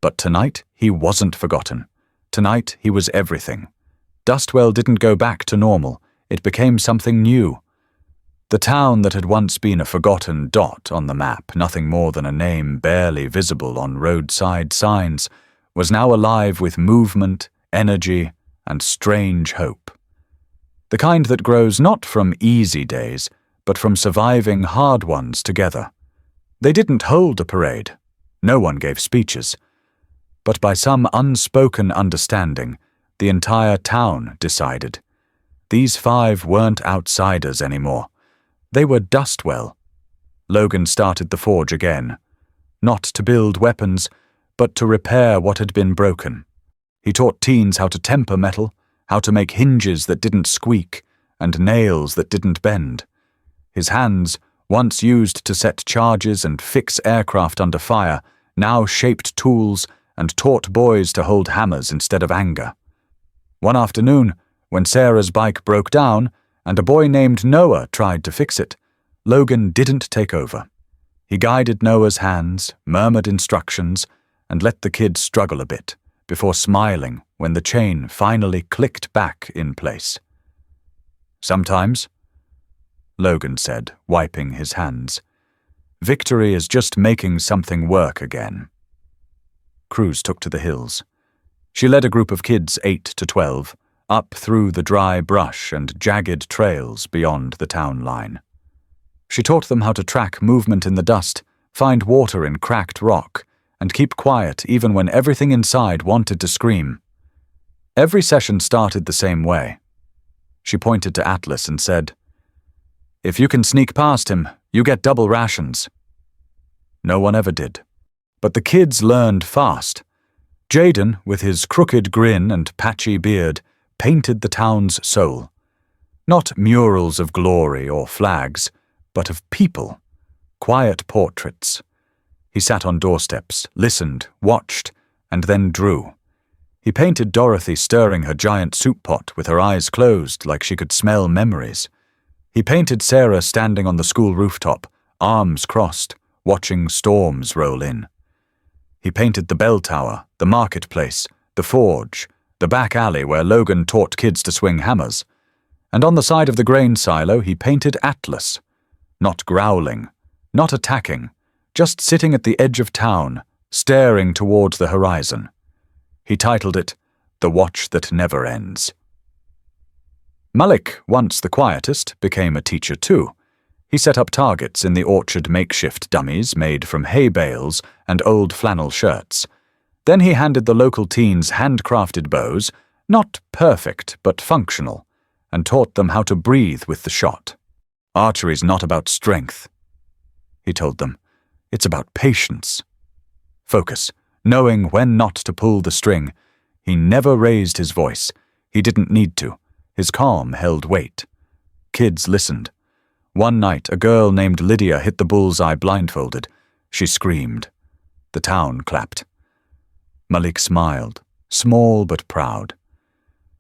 But tonight he wasn't forgotten. Tonight he was everything. Dustwell didn't go back to normal. It became something new. The town that had once been a forgotten dot on the map, nothing more than a name barely visible on roadside signs, was now alive with movement, energy, and strange hope. The kind that grows not from easy days, but from surviving hard ones together. They didn't hold a parade. No one gave speeches. But by some unspoken understanding, the entire town decided. These five weren't outsiders anymore. They were Dustwell. Logan started the forge again. Not to build weapons, but to repair what had been broken. He taught teens how to temper metal, how to make hinges that didn't squeak, and nails that didn't bend. His hands, once used to set charges and fix aircraft under fire, now shaped tools and taught boys to hold hammers instead of anger. One afternoon, when Sarah's bike broke down, and a boy named Noah tried to fix it, Logan didn't take over. He guided Noah's hands, murmured instructions, and let the kid struggle a bit, before smiling when the chain finally clicked back in place. "Sometimes," Logan said, wiping his hands, "victory is just making something work again." Cruz took to the hills. She led a group of kids 8 to 12, up through the dry brush and jagged trails beyond the town line. She taught them how to track movement in the dust, find water in cracked rock, and keep quiet even when everything inside wanted to scream. Every session started the same way. She pointed to Atlas and said, "If you can sneak past him, you get double rations." No one ever did. But the kids learned fast. Jaden, with his crooked grin and patchy beard, painted the town's soul. Not murals of glory or flags, but of people. Quiet portraits. He sat on doorsteps, listened, watched, and then drew. He painted Dorothy stirring her giant soup pot with her eyes closed like she could smell memories. He painted Sarah standing on the school rooftop, arms crossed, watching storms roll in. He painted the bell tower, the marketplace, the forge, the back alley where Logan taught kids to swing hammers. And on the side of the grain silo he painted Atlas. Not growling, not attacking, just sitting at the edge of town, staring towards the horizon. He titled it, "The Watch That Never Ends." Malik, once the quietest, became a teacher too. He set up targets in the orchard makeshift dummies made from hay bales and old flannel shirts. Then he handed the local teens handcrafted bows, not perfect but functional, and taught them how to breathe with the shot. "Archery's not about strength," he told them. "It's about patience. Focus, knowing when not to pull the string." He never raised his voice. He didn't need to. His calm held weight. Kids listened. One night, a girl named Lydia hit the bullseye blindfolded. She screamed. The town clapped. Malik smiled, small but proud.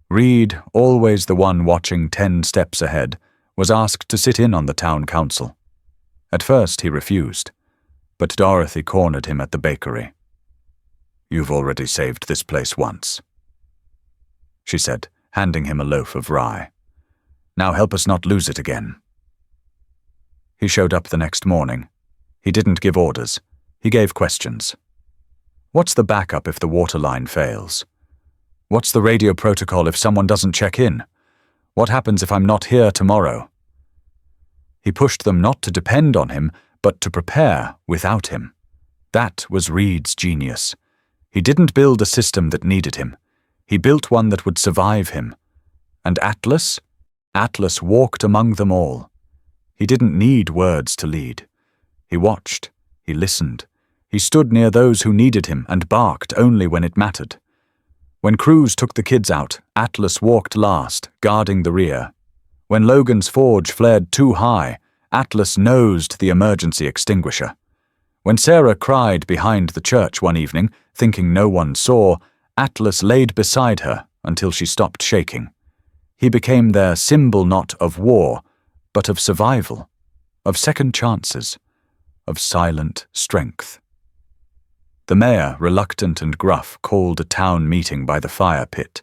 Reed, always the one watching 10 steps ahead, was asked to sit in on the town council. At first he refused, but Dorothy cornered him at the bakery. "You've already saved this place once," she said, handing him a loaf of rye. "Now help us not lose it again." He showed up the next morning. He didn't give orders. He gave questions. What's the backup if the water line fails? What's the radio protocol if someone doesn't check in? What happens if I'm not here tomorrow? He pushed them not to depend on him, but to prepare without him. That was Reed's genius. He didn't build a system that needed him. He built one that would survive him. And Atlas? Atlas walked among them all. He didn't need words to lead. He watched. He listened. He stood near those who needed him and barked only when it mattered. When Cruz took the kids out, Atlas walked last, guarding the rear. When Logan's forge flared too high, Atlas nosed the emergency extinguisher. When Sarah cried behind the church one evening, thinking no one saw, Atlas laid beside her until she stopped shaking. He became their symbol not of war, but of survival, of second chances, of silent strength. The mayor, reluctant and gruff, called a town meeting by the fire pit.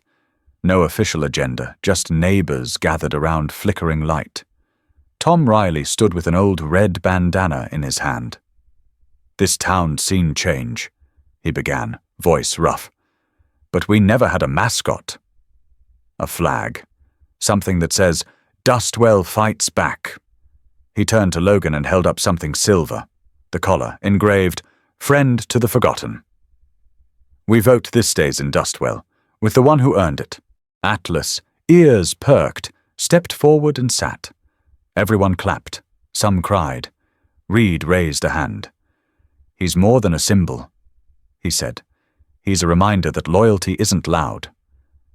No official agenda, just neighbors gathered around flickering light. Tom Riley stood with an old red bandana in his hand. "This town's seen change," he began, voice rough. "But we never had a mascot." A flag. Something that says, "Dustwell fights back." He turned to Logan and held up something silver. The collar, engraved, "Friend to the Forgotten." "We vote this stays in Dustwell, with the one who earned it." Atlas, ears perked, stepped forward and sat. Everyone clapped. Some cried. Reed raised a hand. "He's more than a symbol," he said. "He's a reminder that loyalty isn't loud.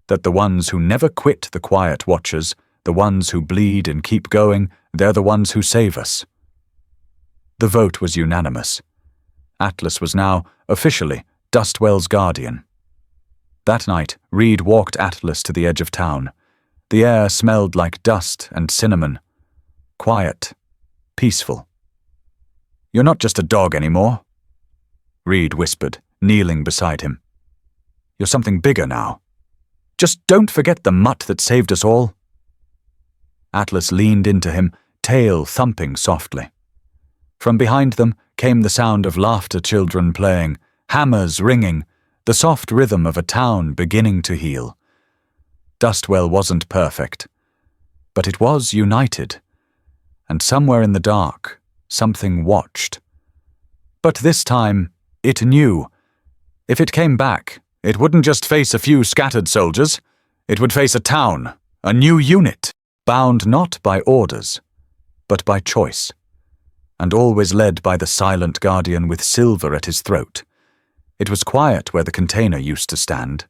That the ones who never quit the quiet watchers, the ones who bleed and keep going, they're the ones who save us." The vote was unanimous. Atlas was now, officially, Dustwell's guardian. That night, Reed walked Atlas to the edge of town. The air smelled like dust and cinnamon. Quiet. Peaceful. "You're not just a dog anymore," Reed whispered, kneeling beside him. "You're something bigger now. Just don't forget the mutt that saved us all." Atlas leaned into him, tail thumping softly. From behind them came the sound of laughter children playing, hammers ringing, the soft rhythm of a town beginning to heal. Dustwell wasn't perfect, but it was united, and somewhere in the dark, something watched. But this time, it knew. If it came back, it wouldn't just face a few scattered soldiers. It would face a town, a new unit, bound not by orders, but by choice, and always led by the silent guardian with silver at his throat. It was quiet where the container used to stand.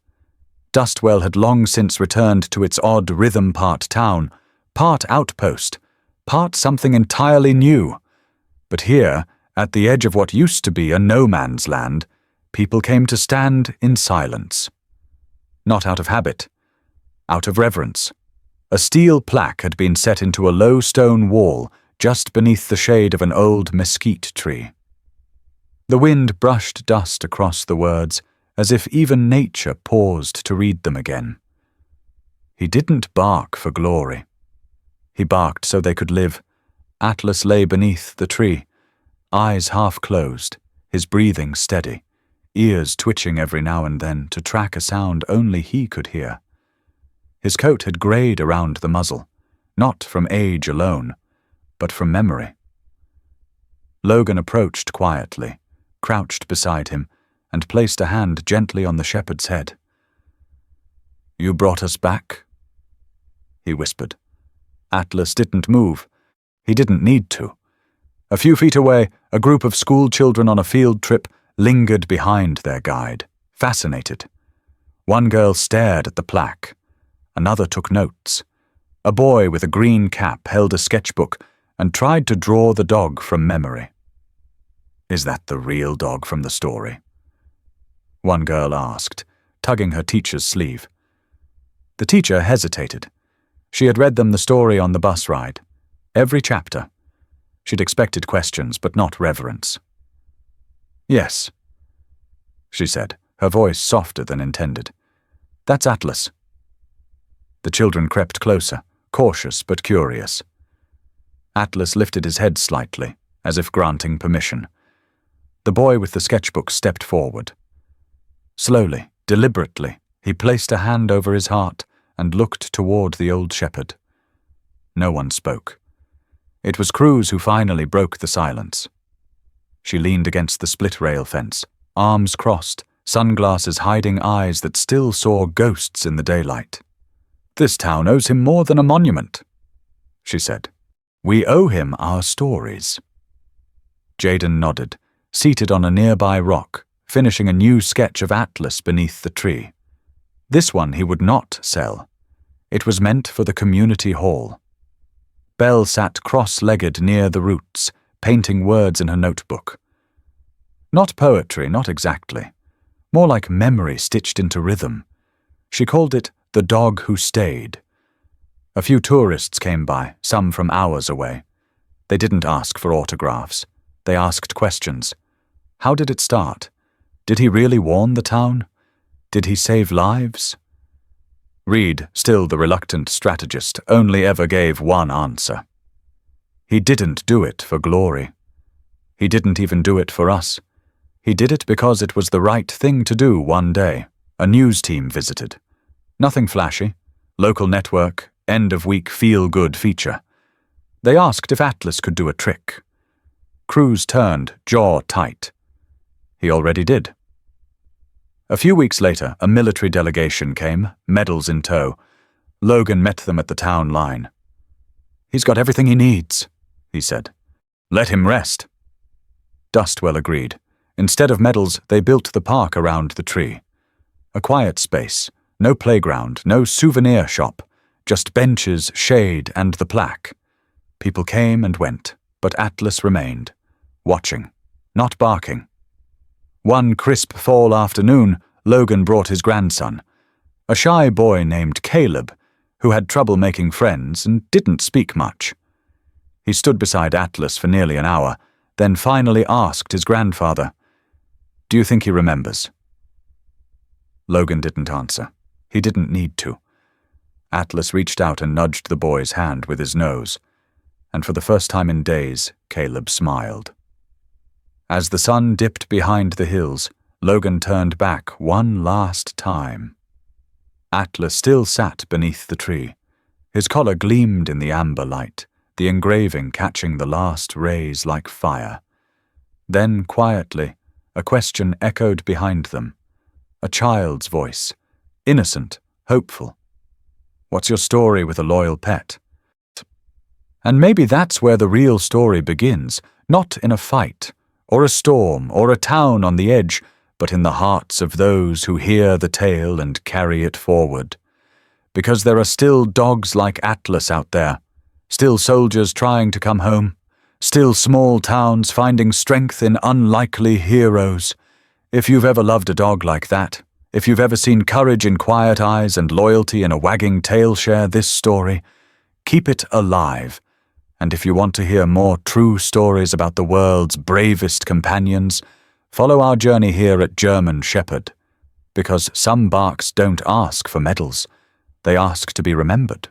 Dustwell had long since returned to its odd rhythm, part town, part outpost, part something entirely new. But here, at the edge of what used to be a no-man's land, people came to stand in silence. Not out of habit, out of reverence. A steel plaque had been set into a low stone wall just beneath the shade of an old mesquite tree. The wind brushed dust across the words, as if even nature paused to read them again. He didn't bark for glory. He barked so they could live. Atlas lay beneath the tree, eyes half closed, his breathing steady, ears twitching every now and then to track a sound only he could hear. His coat had grayed around the muzzle, not from age alone, but from memory. Logan approached quietly, crouched beside him, and placed a hand gently on the shepherd's head. "You brought us back?" he whispered. Atlas didn't move. He didn't need to. A few feet away, a group of school children on a field trip lingered behind their guide, fascinated. One girl stared at the plaque. Another took notes. A boy with a green cap held a sketchbook and tried to draw the dog from memory. "Is that the real dog from the story?" one girl asked, tugging her teacher's sleeve. The teacher hesitated. She had read them the story on the bus ride. Every chapter. She'd expected questions, but not reverence. "Yes," she said, her voice softer than intended. "That's Atlas." The children crept closer, cautious but curious. Atlas lifted his head slightly, as if granting permission. The boy with the sketchbook stepped forward. Slowly, deliberately, he placed a hand over his heart and looked toward the old shepherd. No one spoke. It was Cruz who finally broke the silence. She leaned against the split-rail fence, arms crossed, sunglasses hiding eyes that still saw ghosts in the daylight. "This town owes him more than a monument," she said. "We owe him our stories." Jaden nodded, seated on a nearby rock, finishing a new sketch of Atlas beneath the tree. This one he would not sell. It was meant for the community hall. Belle sat cross-legged near the roots, painting words in her notebook. Not poetry, not exactly. More like memory stitched into rhythm. She called it "The Dog Who Stayed." A few tourists came by, some from hours away. They didn't ask for autographs. They asked questions. How did it start? Did he really warn the town? Did he save lives? Reed, still the reluctant strategist, only ever gave one answer. He didn't do it for glory. He didn't even do it for us. He did it because it was the right thing to do one day. A news team visited. Nothing flashy. Local network, end-of-week feel-good feature. They asked if Atlas could do a trick. Cruz turned, jaw tight. He already did. A few weeks later, a military delegation came, medals in tow. Logan met them at the town line. "He's got everything he needs," he said. "Let him rest." Dustwell agreed. Instead of medals, they built the park around the tree. A quiet space, no playground, no souvenir shop, just benches, shade, and the plaque. People came and went, but Atlas remained, watching, not barking. One crisp fall afternoon, Logan brought his grandson, a shy boy named Caleb, who had trouble making friends and didn't speak much. He stood beside Atlas for nearly an hour, then finally asked his grandfather, "Do you think he remembers?" Logan didn't answer. He didn't need to. Atlas reached out and nudged the boy's hand with his nose, and for the first time in days, Caleb smiled. As the sun dipped behind the hills, Logan turned back one last time. Atlas still sat beneath the tree. His collar gleamed in the amber light, the engraving catching the last rays like fire. Then, quietly, a question echoed behind them. A child's voice, innocent, hopeful. "What's your story with a loyal pet?" And maybe that's where the real story begins, not in a fight, or a storm, or a town on the edge, but in the hearts of those who hear the tale and carry it forward. Because there are still dogs like Atlas out there, still soldiers trying to come home, still small towns finding strength in unlikely heroes. If you've ever loved a dog like that, if you've ever seen courage in quiet eyes and loyalty in a wagging tail share this story, keep it alive. And if you want to hear more true stories about the world's bravest companions, follow our journey here at German Shepherd. Because some barks don't ask for medals, they ask to be remembered.